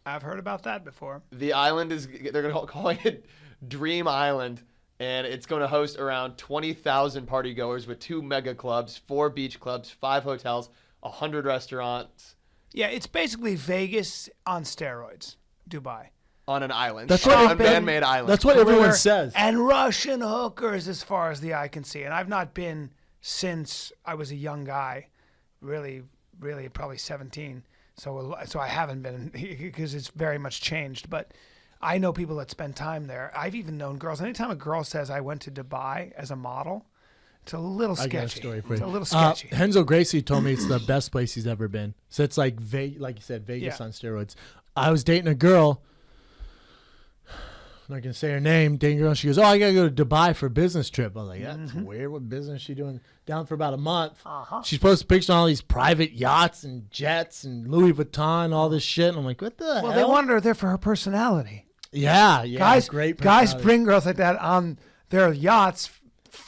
I've heard about that before. The island they're going to call it Dream Island, and it's going to host around 20,000 party goers with 2 mega clubs, 4 beach clubs, 5 hotels, 100 restaurants. Yeah, it's basically Vegas on steroids, Dubai. on an island. That's on what a man-made island. That's what everyone Glitter says. And Russian hookers as far as the eye can see. And I've not been since I was a young guy, really probably 17. So I haven't been because it's very much changed. But I know people that spend time there. I've even known girls. Anytime a girl says I went to Dubai as a model, it's a little sketchy. I got a story for you. It's a little sketchy. Henzo Gracie told me it's the best place he's ever been. So it's like like you said, Vegas Yeah. on steroids. I was dating a girl. I'm not gonna say her name. Dating a girl. She goes, "Oh, I gotta go to Dubai for a business trip." I was like, "Yeah, it's weird. What business is she doing down for about a month?" She's posted pictures on all these private yachts and jets and Louis Vuitton, all this shit. And I'm like, "What the hell?" Well, they wanted her there for her personality. Yeah, Guys great. guys personality. bring girls like that on their yachts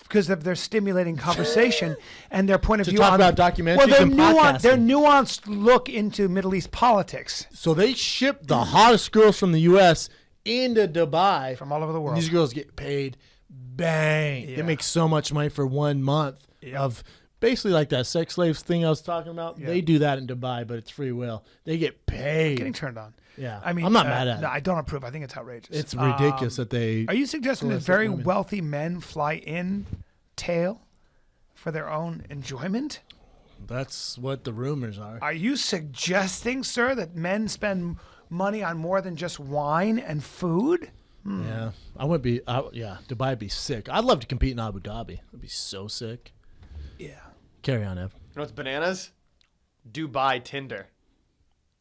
because of their stimulating conversation and their point of To view talk on about documentaries well, their and their podcasting. nuanced look into Middle East politics So they ship the hottest girls from the U.S. into Dubai. from all over the world. These girls get paid bang. They Yeah. make so much money for 1 month of basically like that sex slaves thing I was talking about. Yeah. They do that in Dubai, but it's free will. They get paid. Getting turned on. Yeah. I mean, I'm not mad at no, it. I don't approve. I think it's outrageous. It's ridiculous that they. Are you suggesting that solicit very women. wealthy men fly in tail for their own enjoyment? That's what the rumors are. Are you suggesting, sir, that men spend money on more than just wine and food? Yeah. I would be. Yeah. Dubai would be sick. I'd love to compete in Abu Dhabi. It'd be so sick. Yeah. Carry on, Ev. You know what's bananas? Dubai Tinder.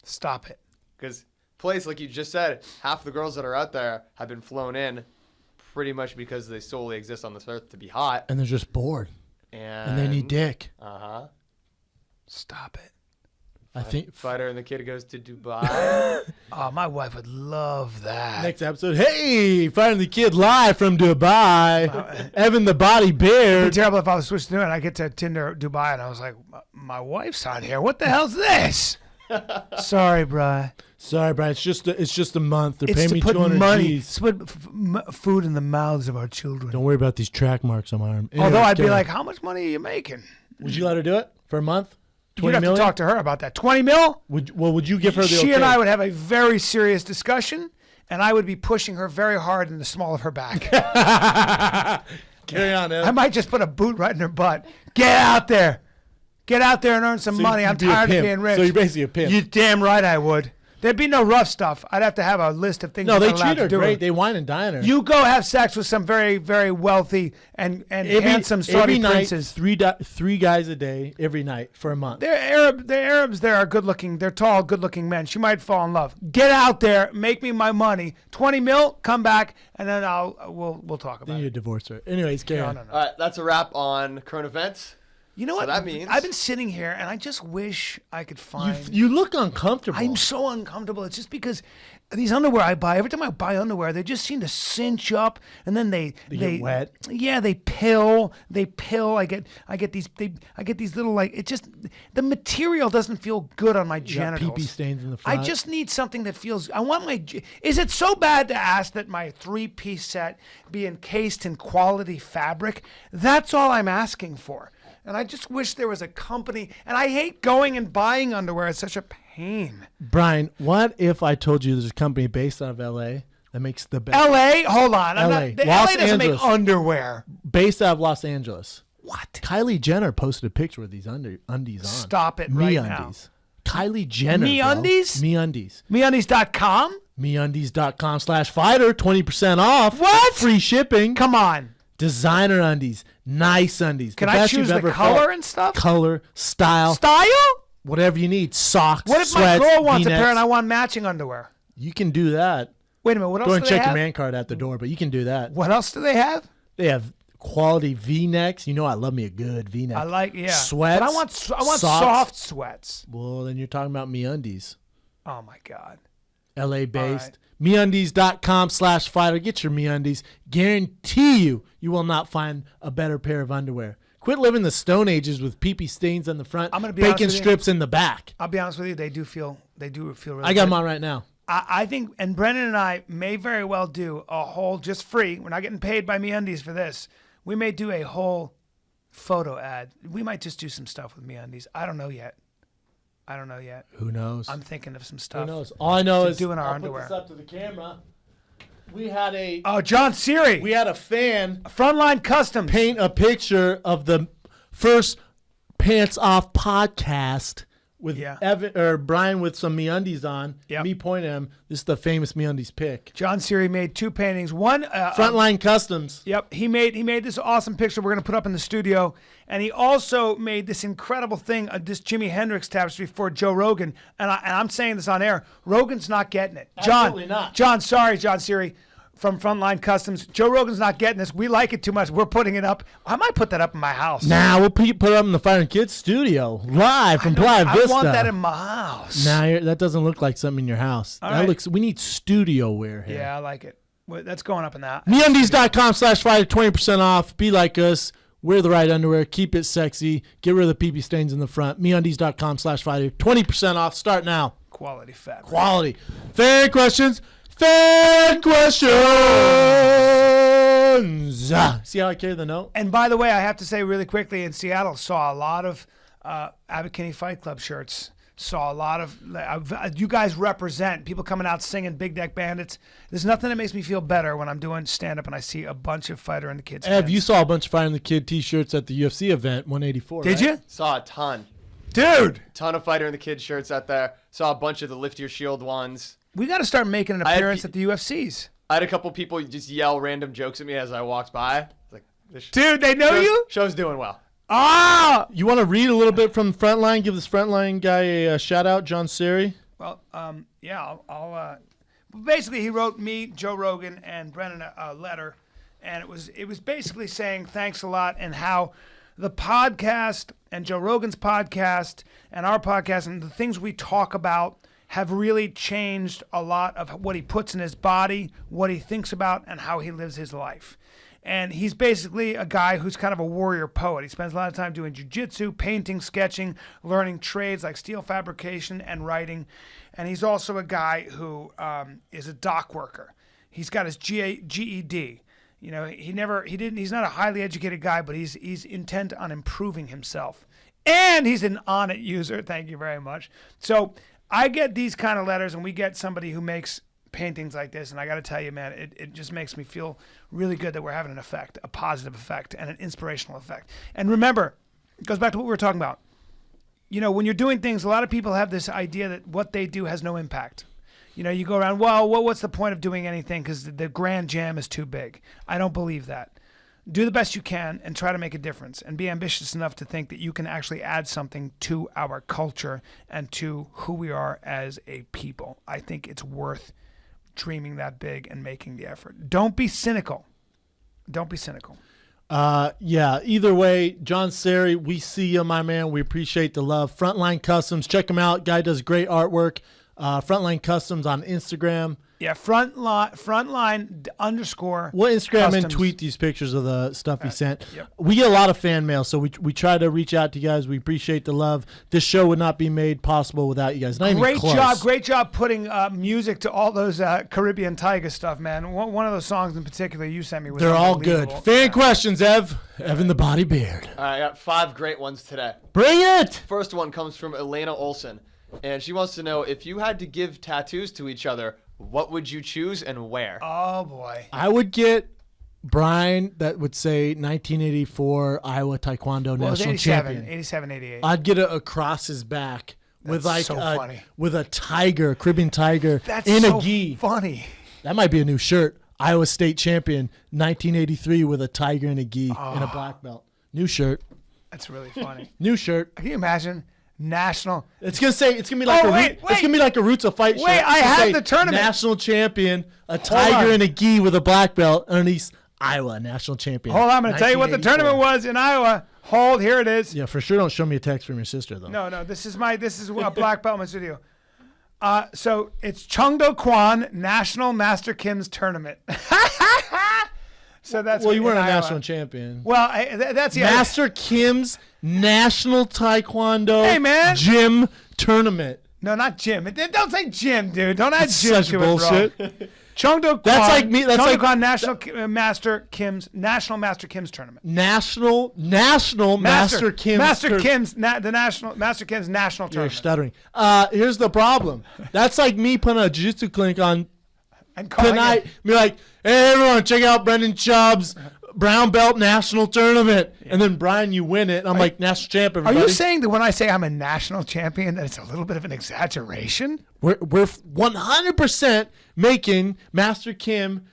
Stop it. Because place, like you just said, half the girls that are out there have been flown in pretty much because they solely exist on this earth to be hot. And they're just bored. And they need dick. Uh-huh. Stop it. I think. Fighter and the kid goes to Dubai. Oh, my wife would love that. Next episode, hey, finding the kid live from Dubai. Evan the body It'd be beard. terrible if I was switched to it and I get to Tinder Dubai and I was like, my wife's on here. What the hell's this? Sorry, Bri. Sorry, Brian. It's just a month. They're It's paying to me put 200 money, G's. to put food in the mouths of our children. Don't worry about these track marks on my arm. Anyway, Although I'd be Karen, like, how much money are you making? would you let her do it for a month? You'd 20 have million? to talk to her about that. 20 mil? Would you give her the She okay? and I would have a very serious discussion, and I would be pushing her very hard in the small of her back. Carry on, Ev. I might just put a boot right in her butt. Get out there. Get out there and earn some So money. you'd I'm be a tired of pimp. being rich. So you're basically a pimp. You damn right I would. There'd be no rough stuff. I'd have to have a list of things No, I'm they not allowed treat to her do. great. They wine and dine her. You go have sex with some very, very wealthy and handsome Saudi every night, princes. three guys a day every night for a month. They're Arab. The Arabs there are good looking. They're tall, good looking men. She might fall in love. Get out there, make me my money. 20 mil, come back, and then we'll talk Then about you it. divorce her. Anyways, carry on. All right, that's a wrap on current events. You know So what? that means- I've been sitting here and I just wish I could find. You look uncomfortable. I'm so uncomfortable. It's just because these underwear I buy, every time I buy underwear, they just seem to cinch up, and then they get wet. Yeah, they pill. I get these little, like, it just, the material doesn't feel good on my You got genitals. pee-pee stains in the I front. just need something that feels. I want my. Is it so bad to ask that my 3-piece set be encased in quality fabric? That's all I'm asking for. And I just wish there was a company. And I hate going and buying underwear. It's such a pain. Brian, what if I told you there's a company based out of L.A. that makes the best? L.A. Hold on. LA. LA Los doesn't Angeles. make underwear. Based out of Los Angeles. What? Kylie Jenner posted a picture with these undies on. Stop it right now. MeUndies. Kylie Jenner. MeUndies? MeUndies. MeUndies.com? MeUndies.com/fighter. 20% off. What? Free shipping. Come on. Designer undies. Nice undies. Can the I best choose you've the ever color felt. and stuff? Color, style, Style? whatever you need. Socks, What if sweats, my girl wants a V-necks. pair and I want matching underwear? You can do that. Wait a minute. What else Go do and they check have? your man card at the door, but you can do that. What else do they have? They have quality V-necks. You know I love me a good V-neck. I like, yeah. Sweats. But I want socks. soft sweats. Well, then you're talking about MeUndies. Oh, my God. LA based. right. MeUndies.com/fighter. Get your MeUndies. Guarantee you will not find a better pair of underwear. Quit living the Stone Ages with pee-pee stains on the front, I'm gonna be honest bacon with you. strips in the back. I'll be honest with you. They do feel really I got good. them on right now. I think, and Brendan and I may very well do a whole, just free. We're not getting paid by MeUndies for this. We may do a whole photo ad. We might just do some stuff with MeUndies. I don't know yet. Who knows? I'm thinking of some Who stuff. knows? All I know to is do in our I'll underwear. put this up to the camera. We had a John Siri. we had a fan Frontline Customs. paint a picture of the first Pants Off podcast with Evan or Brian with some MeUndies on. Yep. Me pointing at him. This is the famous MeUndies pic. John Siri made 2 paintings. One Frontline Customs. Yep, he made this awesome picture we're gonna put up in the studio, and he also made this incredible thing, this Jimi Hendrix tapestry for Joe Rogan, and I'm saying this on air. Rogan's not getting it. Absolutely not. John, sorry, John Siri from Frontline Customs. Joe Rogan's not getting this. We like it too much. We're putting it up. I might put that up in my house. Nah, we'll put it up in the Fire and Kids studio live from Playa Vista. I want that in my house. Nah, that doesn't look like something in your house. All that right. looks. We need studio wear here. Yeah, I like it. Well, that's going up in that. MeUndies.com/fighter, 20% off. Be like us. Wear the right underwear. Keep it sexy. Get rid of the pee-pee stains in the front. MeUndies.com/fighter, 20% off. Start now. Quality fat. Quality. Fan questions. Fan questions. See how I carry the note? And by the way, I have to say really quickly, in Seattle, saw a lot of Abercrombie Fight Club shirts. Saw a lot of you guys represent people coming out singing Big Deck Bandits. There's nothing that makes me feel better when I'm doing stand up and I see a bunch of Fighter and the Kids. Ev, fans. you saw a bunch of Fire and the Kid t-shirts at the UFC event 184. Did right? you, Saw a ton. dude? Ton of Fighter and the Kid shirts out there. Saw a bunch of the Lift Your Shield ones. We got to start making an I had appearance pe- at the UFCs. I had a couple people just yell random jokes at me as I walked by. Like, this Dude, they know you? Show's doing well. Ah! You want to read a little bit from Frontline? Give this Frontline guy a shout out, John Siri. Well, yeah, I'll basically he wrote me, Joe Rogan, and Brennan a letter, and it was basically saying thanks a lot and how the podcast and Joe Rogan's podcast and our podcast and the things we talk about have really changed a lot of what he puts in his body, what he thinks about, and how he lives his life. And he's basically a guy who's kind of a warrior poet. He spends a lot of time doing jiu-jitsu, painting, sketching, learning trades like steel fabrication and writing. And he's also a guy who is a dock worker. He's got his GED. You know, he's not a highly educated guy, but he's intent on improving himself. And he's an Onnit user. Thank you very much. So I get these kind of letters, and we get somebody who makes paintings like this, and I got to tell you, man, it just makes me feel really good that we're having an effect, a positive effect, and an inspirational effect. And remember, it goes back to what we were talking about. You know, when you're doing things, a lot of people have this idea that what they do has no impact. You know, you go around, well, what's the point of doing anything because the grand jam is too big. I don't believe that. Do the best you can and try to make a difference and be ambitious enough to think that you can actually add something to our culture and to who we are as a people. I think it's worth dreaming that big and making the effort. Don't be cynical. Don't be cynical. Yeah, either way, John Siri, we see you, my man. We appreciate the love. Frontline Customs, check him out. Guy does great artwork. Frontline Customs on Instagram. Yeah, frontline _ We'll Instagram Customs. and tweet these pictures of the stuff he sent. Yep. We get a lot of fan mail, so we try to reach out to you guys. We appreciate the love. This show would not be made possible without you guys. Not even close. Great job putting music to all those Caribbean Tiger stuff, man. One of those songs in particular you sent me was They're all good. unbelievable. Fan questions, Evan the Body Beard. All right, I got 5 great ones today. Bring it! First one comes from Elena Olson, and she wants to know if you had to give tattoos to each other, what would you choose and where? Oh boy. I would get Brian that would say 1984 Iowa Taekwondo Well, it was National 87, Champion. 87, 88. I'd get it across his back with That's like so funny. with a tiger, Caribbean tiger That's in so a gi. funny. That might be a new shirt. Iowa State Champion 1983 with a tiger and a gi and a black belt. New shirt. That's really funny. New shirt. Can you imagine national? It's gonna be like it's gonna be like a Roots of Fight shirt. Wait, I It's gonna have say the tournament. National champion, a on. tiger and a gi with a black belt underneath Iowa national champion. Hold on, I'm going to tell you what the 1984. tournament was in Iowa. Hold, here it is. Yeah, for sure. Don't show me a text from your sister though. No, this is a black belt in my studio. So it's Chungdo Kwan National Master Kim's tournament. So that's Well, you weren't a in Iowa. national champion. Well, that's the Master Kim's National Taekwondo Hey, man. Gym Tournament. No, not Jim. Don't say Jim, dude. Don't add That's Jim such to bullshit. it, bro. Chungdo Kwan. That's like me- that's Chungdo like- Kwan National Master Kim's Master Kim's National Master Kim's Master Tour- Kim's the national Master Kim's national You're tournament. stuttering. Here's the problem. That's like me putting a jiu-jitsu clinic on And calling tonight. it- Be like, hey, everyone, check out Brendan Chubb's Brown Belt National Tournament. And then, Brian, you win it. And I'm like, national champ, Are everybody. you saying that when I say I'm a national champion, that it's a little bit of an exaggeration? We're 100% making Master Kim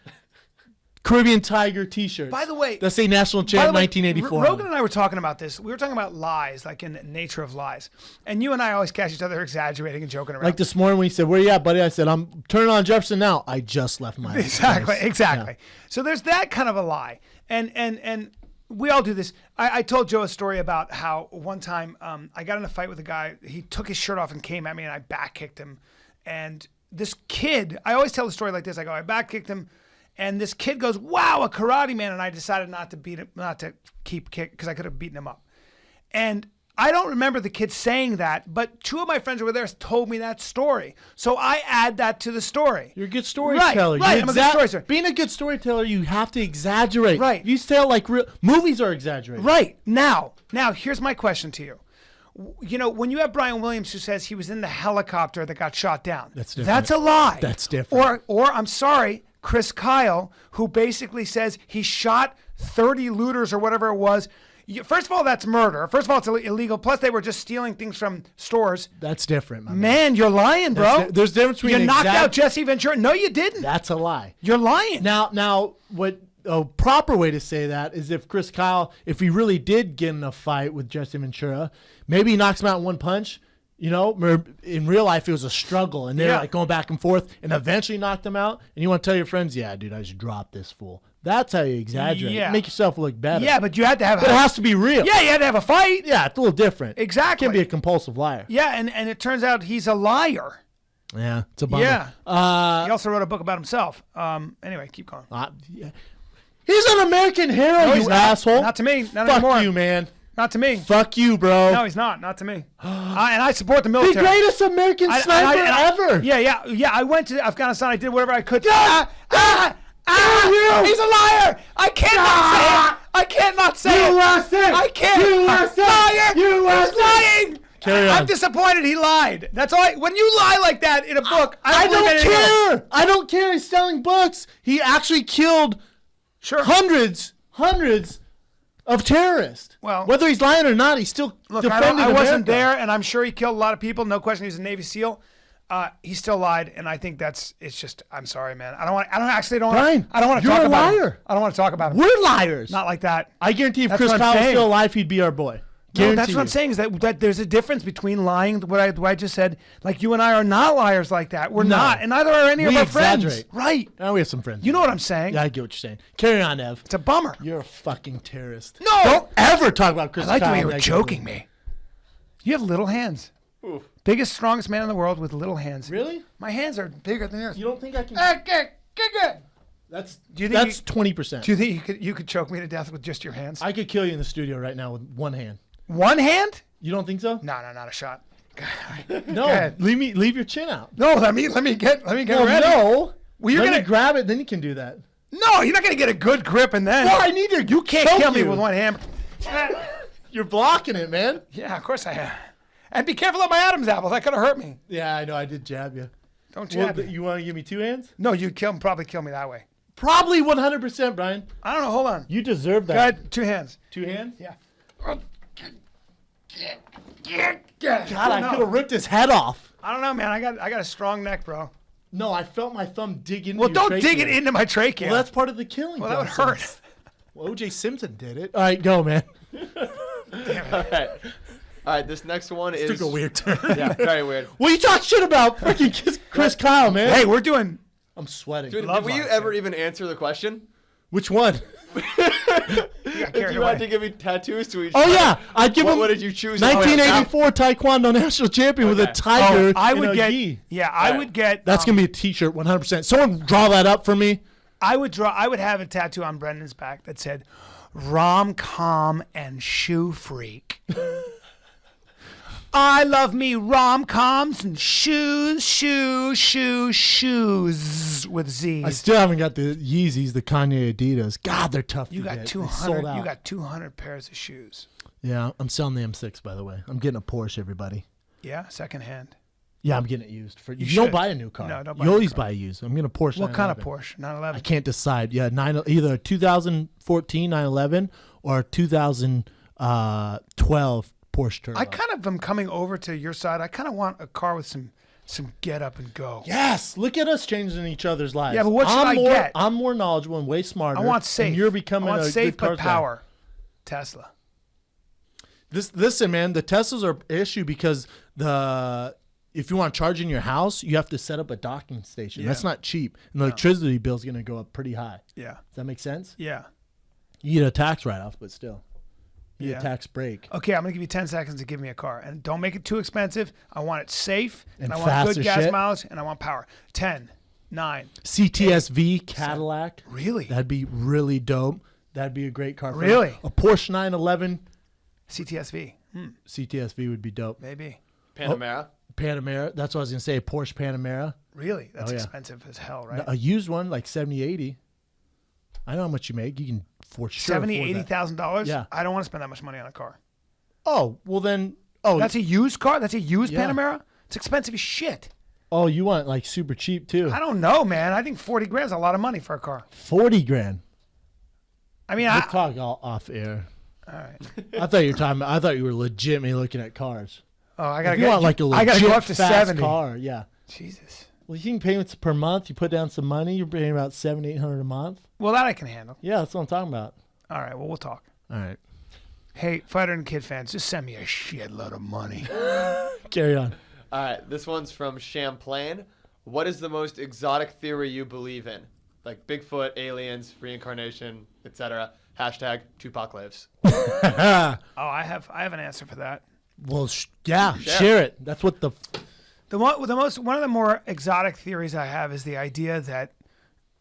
Caribbean Tiger T-shirts. By the way- that say National Champ 1984. Rogan and I were talking about this. We were talking about lies, like in the nature of lies. And you and I always catch each other exaggerating and joking around. Like this morning when he said, where you at, buddy? I said, I'm turning on Jefferson now. I just left my Exactly, place. exactly. Yeah. So there's that kind of a lie, and we all do this. I told Joe a story about how one time I got in a fight with a guy. He took his shirt off and came at me, and I back kicked him. And this kid, I always tell a story like this. I go, I back kicked him, and this kid goes, "Wow, a karate man!" And I decided not to beat him, not to keep kick because I could have beaten him up. And I don't remember the kid saying that, but two of my friends who were there told me that story. So I add that to the story. You're a good storyteller. Right, I'm a good storyteller. Being a good storyteller, you have to exaggerate. Right. You tell like real movies are exaggerated. Right. Now, here's my question to you. You know, when you have Brian Williams who says he was in the helicopter that got shot down, That's different. That's a lie. That's different. Or I'm sorry, Chris Kyle, who basically says he shot 30 looters or whatever it was. First of all, that's murder. First of all, it's illegal. Plus, they were just stealing things from stores. That's different, my man. Man, you're lying, bro. There's a difference between you knocked out Jesse Ventura. No, you didn't. That's a lie. You're lying. Now, what a proper way to say that is if Chris Kyle, if he really did get in a fight with Jesse Ventura, maybe he knocks him out in one punch. You know, in real life, it was a struggle, and they're like going back and forth, and eventually knocked him out. And you want to tell your friends, yeah, dude, I just dropped this fool. That's how you exaggerate. Yeah. Make yourself look better. Yeah, but you had to have. But it has to be real. Yeah, you had to have a fight. Yeah, it's a little different. Exactly. Can't be a compulsive liar. Yeah, and it turns out he's a liar. Yeah, it's a bummer. Yeah. He also wrote a book about himself. Anyway, keep going. Yeah. He's an American hero, he's you not. asshole. Not to me. Not Fuck anymore. you, man. Not to me. Fuck you, bro. No, he's not. Not to me. And I support the The military. greatest American sniper ever. Yeah. I went to Afghanistan. I did whatever I could. You. He's a liar. I cannot say it. I cannot say it. USA. I can't. USA. Liar. USA. He's lying. Carry I'm on. disappointed he lied. That's all. When you lie like that in a book, I believe don't anything else. care. I don't care. He's selling books. He actually killed hundreds of terrorists. Well, whether he's lying or not, he's still defending I wasn't America. there, and I'm sure he killed a lot of people. No question, he was a Navy SEAL. He still lied, and I think it's just. I'm sorry, man. I don't want to Brian, talk you're a about him. liar. I don't want to talk about him. We're liars. Not like that. I guarantee if That's Chris what I'm Kyle was saying. still alive, he'd be our boy. No, that's Guarantee what I'm you. saying is that there's a difference between lying, what I just said. Like you and I are not liars like that. We're No. not, and neither are any of We our friends. exaggerate. Right. Now we have some friends. You know what I'm saying? Yeah, I get what you're saying. Carry on, Ev. It's a bummer. You're a fucking terrorist. No. Don't ever talk about Chris I like the Kyle way you were negatively. joking me. You have little hands. Ooh. Biggest, strongest man in the world with little hands. Really? My hands are bigger than yours. You don't think I can? That's Do you think that's 20%. Do you think you could choke me to death with just your hands? I could kill you in the studio right now with one hand. One hand? You don't think so? No, not a shot. No, ahead. leave your chin out. No, let me get Well, ready. no. Well, you're Let me gonna grab it, then you can do that. No, you're not gonna get a good grip and then. Well, I need to. You can't choke kill me you. with one hand. You're blocking it, man. Yeah, of course I am. And be careful of my Adam's apple. That could have hurt me. Yeah, I know. I did jab you. Don't Well, jab me. you want to give me two hands? No, you'd probably kill me that way. Probably 100%, Brian. I don't know. Hold on. You deserve that. Go ahead. Two hands. Two hands? Yeah. God, I could have ripped his head off. I don't know, man. I got a strong neck, bro. No, I felt my thumb dig into Well, your don't trachea. dig it into my trachea. Well, that's part of the killing. Well, that would process. hurt. Well, O.J. Simpson did it. All right, go, man. All right, this next one is Took a weird turn. Yeah, very weird. What are you talking shit about? Freaking Chris Kyle, man. Hey, we're doing. I'm sweating. Dude, Love will you lies, ever even answer the question? Which one? You got If carried you had away. to give me tattoos to each Oh, other, yeah. I'd give him what did you choose? 1984 Taekwondo National Champion with a Okay. tiger. I and would a get. gi. Yeah, I Right. would get. That's going to be a t-shirt 100%. Someone draw that up for me. I would have a tattoo on Brendan's back that said, "Rom-com and shoe freak." I love me rom-coms and shoes with Z's. I still haven't got the Yeezys, the Kanye Adidas. God, they're tough You to got get. They 200. sold out. You got 200 pairs of shoes. Yeah, I'm selling the M6, by the way. I'm getting a Porsche, everybody. Yeah, secondhand. Yeah, I'm getting it used. You should. don't buy a new car. No, don't buy you a new always car. buy used. I'm getting a Porsche. What kind of 911. Porsche? 911. I can't decide. Yeah, either 2014 911 or 2012 Porsche Turbo. I kind of am coming over to your side. I kind of want a car with some get up and go. Yes, look at us changing each other's lives. Yeah, but what should I more, get? I'm more knowledgeable and way smarter. I want safe. And you're becoming I want a safe good car but guy. power. Tesla. Listen, man, the Teslas are an issue because if you want to charge in your house, you have to set up a docking station. Yeah. That's not cheap. And the electricity bill is going to go up pretty high. Yeah. Does that make sense? Yeah. You get a tax write-off, but still. You get Yeah. a tax break. Okay, I'm going to give you 10 seconds to give me a car. And don't make it too expensive. I want it safe. And I want fast good as gas shit. mileage. And I want power. 10, 9. CTSV Cadillac. Really? That'd be really dope. That'd be a great car. For Really? you. A Porsche 911 CTSV. CTSV would be dope. Maybe. Panamera. Panamera. That's what I was going to say. A Porsche Panamera. Really? That's yeah. expensive as hell, right? A used one, like 70, 80. I know how much you make. You can for sure $70,000, afford that. $80,000? Yeah. I don't want to spend that much money on a car. Oh, well then. Oh, That's a used car? That's a used Yeah. Panamera? It's expensive as shit. oh, you want like super cheap too. I don't know, man. I think 40 grand is a lot of money for a car. 40 grand. I mean, We'll talk all off air. all right. I thought you were legitimately looking at cars. Oh, I If gotta you want like a I legit gotta go up to fast 70. car, yeah. Jesus. Well, you think payments per month. You put down some money. You're paying about $700-800 a month. Well, that I can handle. Yeah, that's what I'm talking about. All right. Well, we'll talk. All right, Hey, Fighter and Kid fans, just send me a shitload of money. carry on. All right, this one's from Champlain. What is the most exotic theory you believe in? Like Bigfoot, aliens, reincarnation, etc. Hashtag Tupac lives. Oh, I have an answer for that. Well, share it. That's what One of the more exotic theories I have is the idea that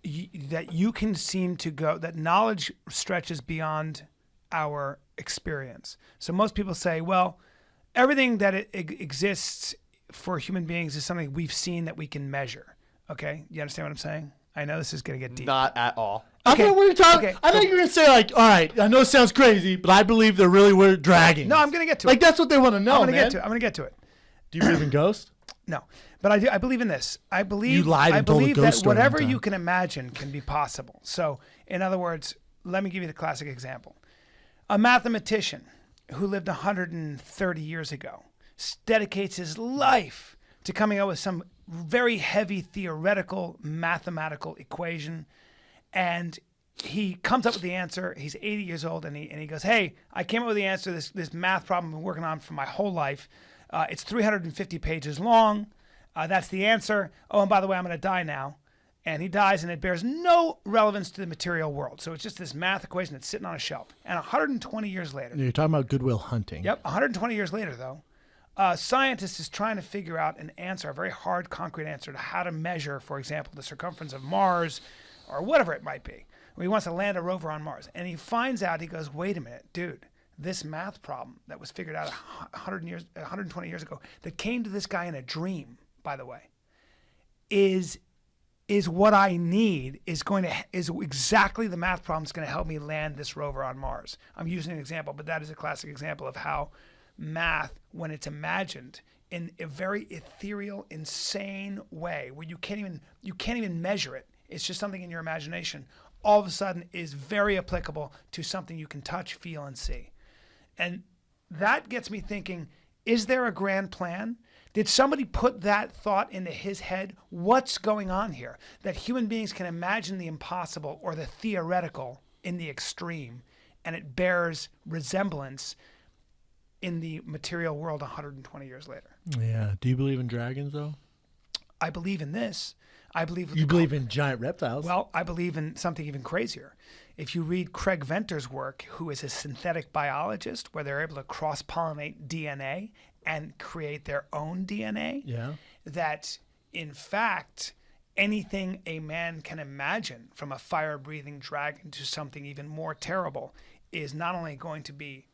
you can seem to go that knowledge stretches beyond our experience. So most people say, well, everything that exists for human beings is something we've seen that we can measure. Okay, you understand what I'm saying? I know this is going to get deep. Not at all. Okay. I thought we were talking. Okay. I thought you were gonna say like, all right. I know it sounds crazy, but I believe there really were dragons. No, I'm going to get to like it. that's what they want to know. I'm going to man. get to it. I'm going to get to it. Do you believe in ghosts? No, but I believe in this. I believe You lied and I told a believe ghost that story whatever one time. you can imagine can be possible. So, in other words, let me give you the classic example. A mathematician who lived 130 years ago dedicates his life to coming up with some very heavy theoretical mathematical equation, and he comes up with the answer. He's 80 years old, and he goes, "Hey, I came up with the answer to this math problem I've been working on for my whole life. It's 350 pages long. That's the answer. Oh, and by the way, I'm going to die now." And he dies, and it bears no relevance to the material world. So it's just this math equation that's sitting on a shelf. And 120 years later, You're talking about Goodwill Hunting. yep, 120 years later, though, a scientist is trying to figure out an answer, a very hard, concrete answer to how to measure, for example, the circumference of Mars or whatever it might be. He wants to land a rover on Mars. And he finds out, he goes, wait a minute, dude, this math problem that was figured out 120 years ago, that came to this guy in a dream, by the way, is what I need, is exactly the math problem that's going to help me land this rover on Mars. I'm using an example, but that is a classic example of how math, when it's imagined in a very ethereal, insane way, where you can't even measure it, it's just something in your imagination, all of a sudden is very applicable to something you can touch, feel, and see. And that gets me thinking, is there a grand plan? Did somebody put that thought into his head? What's going on here? That human beings can imagine the impossible or the theoretical in the extreme, and it bears resemblance in the material world 120 years later. Yeah. Do you believe in dragons though? I believe in this. I believe You believe in giant reptiles? Well, I believe in something even crazier. If you read Craig Venter's work, who is a synthetic biologist, where they're able to cross-pollinate DNA and create their own DNA, yeah. that in fact, anything a man can imagine, from a fire-breathing dragon to something even more terrible, is not only going to be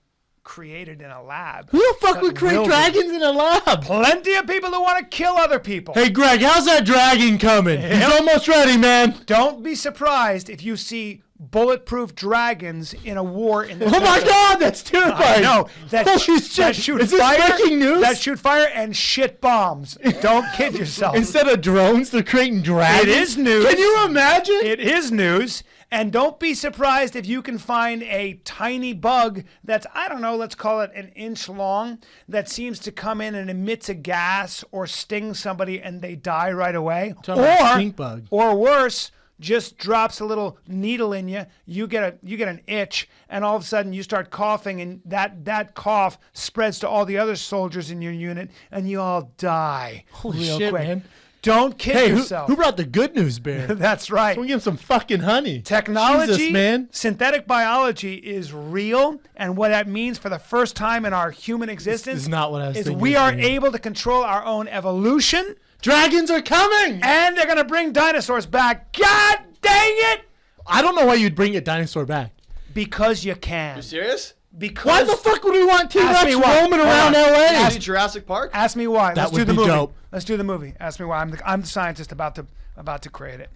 created in a lab. Who the fuck that would create will be. dragons in a lab? Plenty of people that want to kill other people. Hey, Greg, how's that dragon coming? He's almost ready, man. Don't be surprised if you see bulletproof dragons in a war in the Oh my God, that's terrifying. No, that Holy shoot shit. shoot Is this fire. breaking news? That shoot fire and shit bombs. Don't kid yourself. Instead of drones, they're creating dragons. It is news. Can you imagine? It is news. And don't be surprised if you can find a tiny bug that's, I don't know, let's call it an inch long, that seems to come in and emits a gas or sting somebody and they die right away. Talking about a stink bug. Or worse, just drops a little needle in you. You get an itch, and all of a sudden you start coughing, and that cough spreads to all the other soldiers in your unit, and you all die. Holy real shit, quick. man. Don't kid Hey, yourself. who brought the good news, Bear? That's right. Can we give him some fucking honey? Technology, Jesus, man. synthetic biology is real, and what that means for the first time in our human existence is not what I was is thinking we it was are gonna be. able to control our own evolution, Dragons are coming! and they're going to bring dinosaurs back. God dang it! I don't know why you'd bring a dinosaur back. Because you can. You serious? Because Why the fuck would we want Ask T-Rex me why. roaming Hold around on. LA? See Jurassic Park? Ask me why. That Let's do would the be movie. dope. Let's do the movie. Ask me why. I'm the scientist about to create it.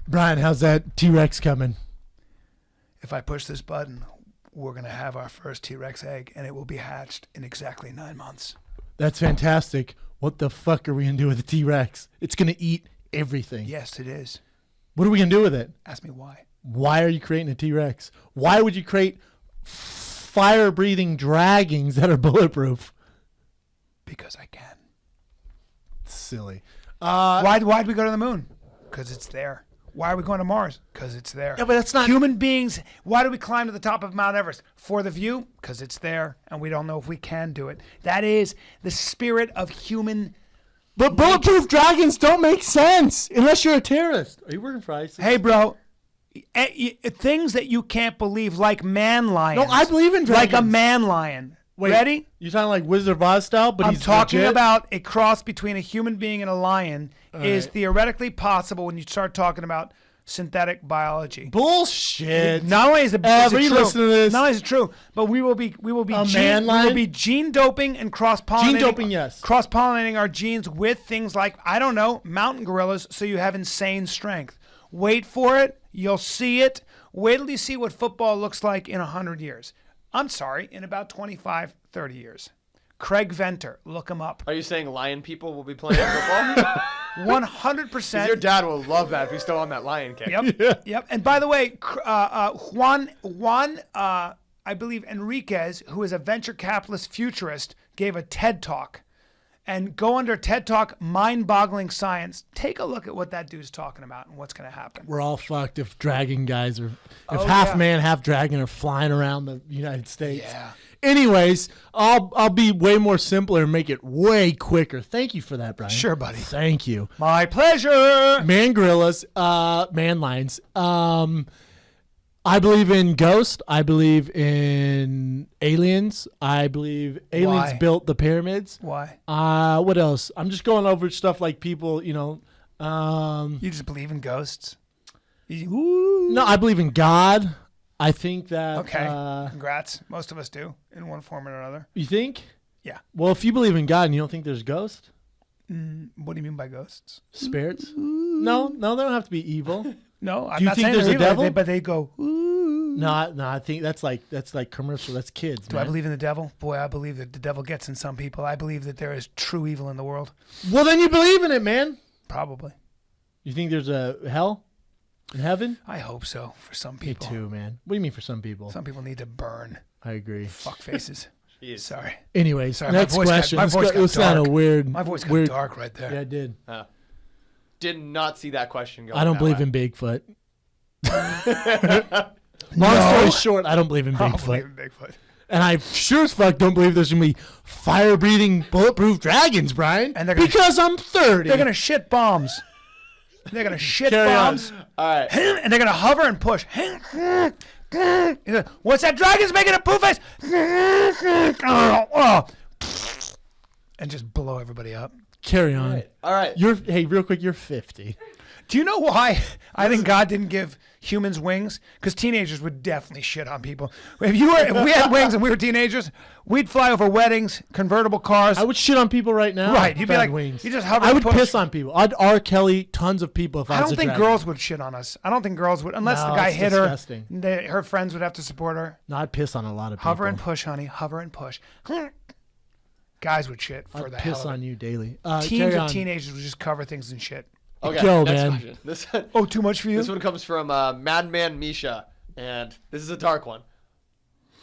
Brian, how's that T-Rex coming? If I push this button, we're going to have our first T-Rex egg, and it will be hatched in exactly 9 months. That's fantastic. What the fuck are we going to do with the T-Rex? It's going to eat everything. Yes, it is. What are we going to do with it? Ask me why. Why are you creating a T-Rex? Why would you create fire-breathing dragons that are bulletproof? Because I can. Silly. Why'd we go to the moon? Because it's there. Why are we going to Mars? Because it's there. Yeah, but that's not... Human beings, why do we climb to the top of Mount Everest? For the view? Because it's there, and we don't know if we can do it. That is the spirit of human... But bulletproof dragons don't make sense unless you're a terrorist. Are you working for ISIS? Hey, bro, things that you can't believe, like man lions. No, I believe in Like a dragons. man lion. Wait, Ready? You sound like Wizard of Oz style, but I'm he's talking legit? about a cross between a human being and a lion is right. theoretically possible when you start talking about synthetic biology. Bullshit. Not only is it, Ever is it you true, listen to this? not only is it true, but we will be man lion? gene doping and cross pollinating. Gene doping, yes. Cross pollinating our genes with things like, I don't know, mountain gorillas, so you have insane strength. Wait for it. You'll see it. Wait till you see what football looks like in 100 years. I'm sorry, in about 25, 30 years. Craig Venter, look him up. Are you saying lion people will be playing football? 100%. Your dad will love that if he's still on that lion kick. Yep. Yep. And by the way, Juan, I believe Enriquez, who is a venture capitalist futurist, gave a TED Talk. And go under TED Talk, mind-boggling science. Take a look at what that dude's talking about and what's going to happen. We're all fucked if dragon guys are, if Oh, half yeah. man, half dragon are flying around the United States. Yeah. Anyways, I'll be way more simpler and make it way quicker. Thank you for that, Brian. Sure, buddy. Thank you. My pleasure. Man gorillas, man lions. I believe in ghosts. I believe in aliens. I believe aliens Why? built the pyramids. Why? What else? I'm just going over stuff like people, you know. You just believe in ghosts? No, I believe in God. I think that. Okay. Congrats. Most of us do in one form or another. You think? Yeah. Well, if you believe in God and you don't think there's ghosts, What do you mean by ghosts? spirits? No, they don't have to be evil. No, I'm Do you not think saying there's they're a evil, devil? but they go, ooh. No, I think that's like commercial. That's kids. Do I believe in the devil? Boy, I believe that the devil gets in some people. I believe that there is true evil in the world. Well, then you believe in it, man. Probably. You think there's a hell in heaven? I hope so for some Me people. too, man. What do you mean for some people? Some people need to burn. I agree. Fuck faces. Jeez. Sorry. Anyways, Sorry, my next voice got- question. my voice got Let's not a dark. weird. My voice got weird, dark right there. Yeah, I did. Did not see that question going. I don't that believe way. in Bigfoot. Long story short, I don't believe in I don't believe Bigfoot. in Bigfoot. And I sure as fuck don't believe there's gonna be fire-breathing, bulletproof dragons, Brian. And they're gonna because I'm 30. They're going to shit bombs. They're going to shit Carry on. bombs. All right. And they're going to hover and push. What's that? Dragon's making a poo face. And just blow everybody up. Carry on. All right. Hey, real quick, you're 50. Do you know why I think God didn't give humans wings? Because teenagers would definitely shit on people. If we had wings and we were teenagers, we'd fly over weddings, convertible cars. I would shit on people right now. Right, you'd if be I had like, wings. you just hover. I and would push. piss on people. I'd R. Kelly tons of people if I I was don't a think dragon. girls would shit on us. I don't think girls would, unless the No, guy it's hit disgusting. her. Her friends would have to support her. No, I'd piss on a lot of people. Hover and push, honey. Hover and push. Guys would shit for I'd the piss hell of on it. you daily. Teens carry of on. teenagers would just cover things in shit. Okay, Go, next man. question. This Oh, too much for you? This one comes from Madman Misha, and this is a dark one.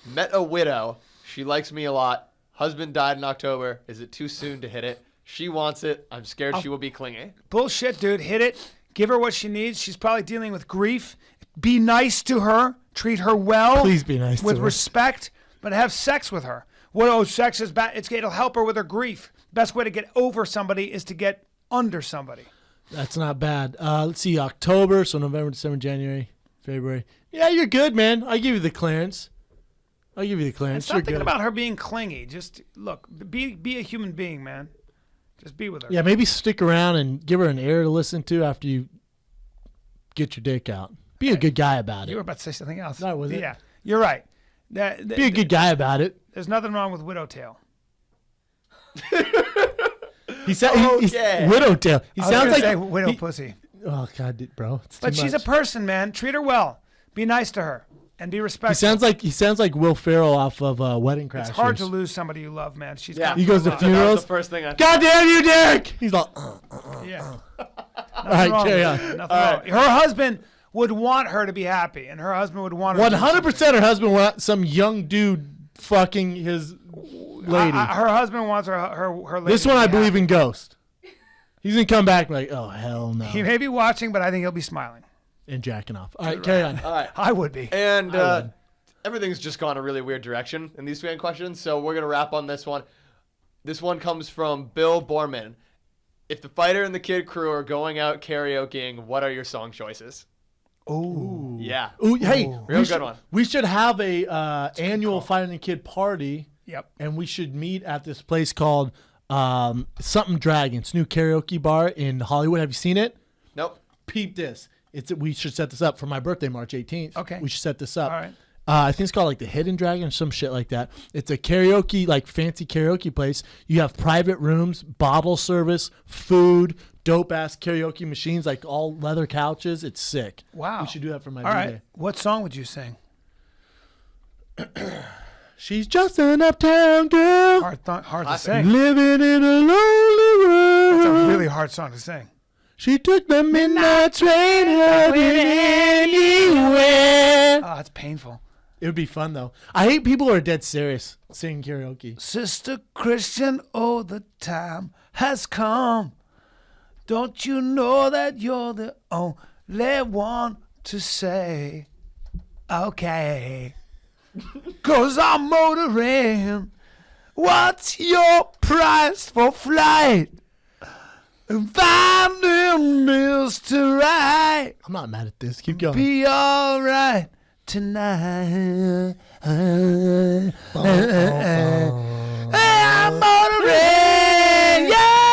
Met a widow. She likes me a lot. Husband died in October. Is it too soon to hit it? She wants it. I'm scared she will be clingy. Bullshit, dude. Hit it. Give her what she needs. She's probably dealing with grief. Be nice to her. Treat her well. Please be nice with to her. respect, but have sex with her. Well, sex is bad. It'll help her with her grief. Best way to get over somebody is to get under somebody. That's not bad. Let's see, October, so November, December, January, February. Yeah, you're good, man. I'll give you the clearance. And You're stop thinking good. about her being clingy. Just look, be a human being, man. Just be with her. Yeah, maybe stick around and give her an air to listen to after you get your dick out. Be a good guy about You were it. about to say something else. No, was it? Yeah, you're right. Be a good guy about it. There's nothing wrong with widow tail. He said Okay. widow tail. He I was sounds gonna like say widow he- pussy. Oh God, bro. It's But too she's much. a person, man. Treat her well. Be nice to her and be respectful. He sounds like Will Ferrell off of Wedding Crashers. It's hard to lose somebody you love, man. She's Yeah. gone He through goes a to lot. That was funerals. the first thing I God damn you, Derek! He's like, Yeah. all right, carry on. Nothing wrong. Her husband would want her to be happy, and her husband would want her. 100% her husband wants some young dude fucking his lady. Her husband wants her lady. This one I believe in ghost. He's gonna come back like, oh hell no, He may be watching, but I think he'll be smiling. and jacking off. All right, carry on. All right. I would be. And I would. everything's just gone a really weird direction in these fan questions, so we're going to wrap on this one. This one comes from Bill Borman. If the fighter and the kid crew are going out karaokeing, what are your song choices? Ooh. Yeah. Ooh, hey, Real we good one. We should have a annual Fighter and the Kid party, Yep. and we should meet at this place called something Dragon. It's a new karaoke bar in Hollywood. Have you seen it? Nope. Peep this. We should set this up for my birthday, March 18th. Okay. We should set this up. All right. I think it's called like the Hidden Dragon or some shit like that. It's a karaoke, like fancy karaoke place. You have private rooms, bottle service, food, dope ass karaoke machines, like all leather couches. It's sick. Wow. We should do that for my All birthday. right. What song would you sing? She's just an uptown girl Hard to Classic. sing. living in a lonely world. It's a really hard song to sing. She took the midnight train headed anywhere. Oh, it's painful. It would be fun though. I hate people who are dead serious singing karaoke. Sister Christian, oh, the time has come. Don't you know that you're the only one to say, okay? 'Cause I'm motoring. What's your price for flight? Finding Mr. Right. I'm not mad at this. Keep going. Be alright tonight. Hey, I'm motoring. Yeah.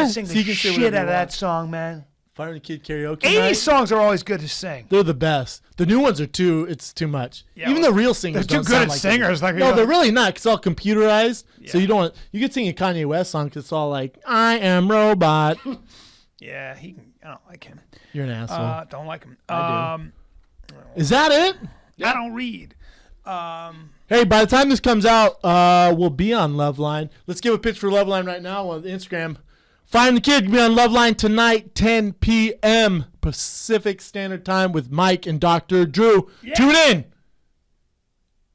Sing So the you can say shit whatever out you of that want. song, man. Fire and the Kid karaoke 80s night. songs are always good to sing. They're the best. The new ones are it's too much. Yeah, Even well, the real singers they're too don't good sound at like singers, like, no, they're really not. 'Cause it's all computerized. So Yeah. you could sing a Kanye West song 'cause it's all like, I am robot. Yeah, I don't like him. You're an asshole. Don't like him. I Is that it? I don't read. Hey, by the time this comes out, we'll be on Loveline. Let's give a pitch for Loveline right now on Instagram. Find the Kid. Be on Loveline tonight, 10 p.m. Pacific Standard Time with Mike and Dr. Drew. Yeah. Tune in.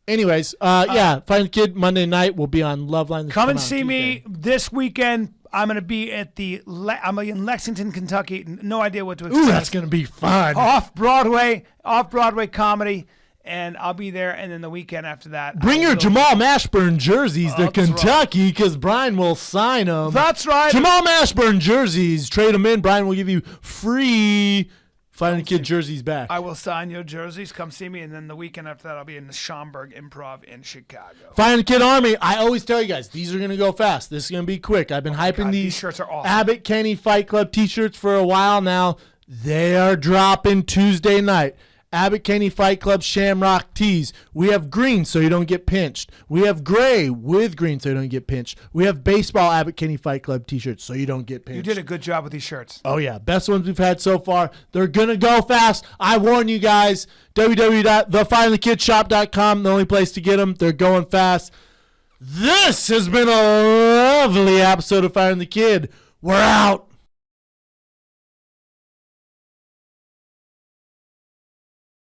Anyways, Find the Kid Monday night. We'll be on Loveline. Come and see me this weekend. I'm going to be at I'm in Lexington, Kentucky. No idea what to expect. Ooh, that's gonna be fun. off Broadway comedy, and I'll be there. And then the weekend after that, Bring I your will- Jamal Mashburn jerseys to That's right. Kentucky because Brian will sign them. That's right. Jamal Mashburn jerseys. Trade them in. Brian will give you free Fighting the Kid jersey's back. I will sign your jerseys. Come see me, and then the weekend after that, I'll be in the Schaumburg Improv in Chicago. Fighting the Kid Army. I always tell you guys, these are going to go fast. This is going to be quick. I've been hyping God, these these shirts are awesome. Abbott Kenny Fight Club t-shirts for a while now. They are dropping Tuesday night. Abbott Kenny Fight Club Shamrock tees. We have green so you don't get pinched. We have gray with green so you don't get pinched. We have baseball Abbott Kenny Fight Club t-shirts so you don't get pinched. You did a good job with these shirts. Oh, yeah. Best ones we've had so far. They're going to go fast. I warn you guys. www.thefightingthekidshop.com, the only place to get them. They're going fast. This has been a lovely episode of Fighting the Kid. We're out.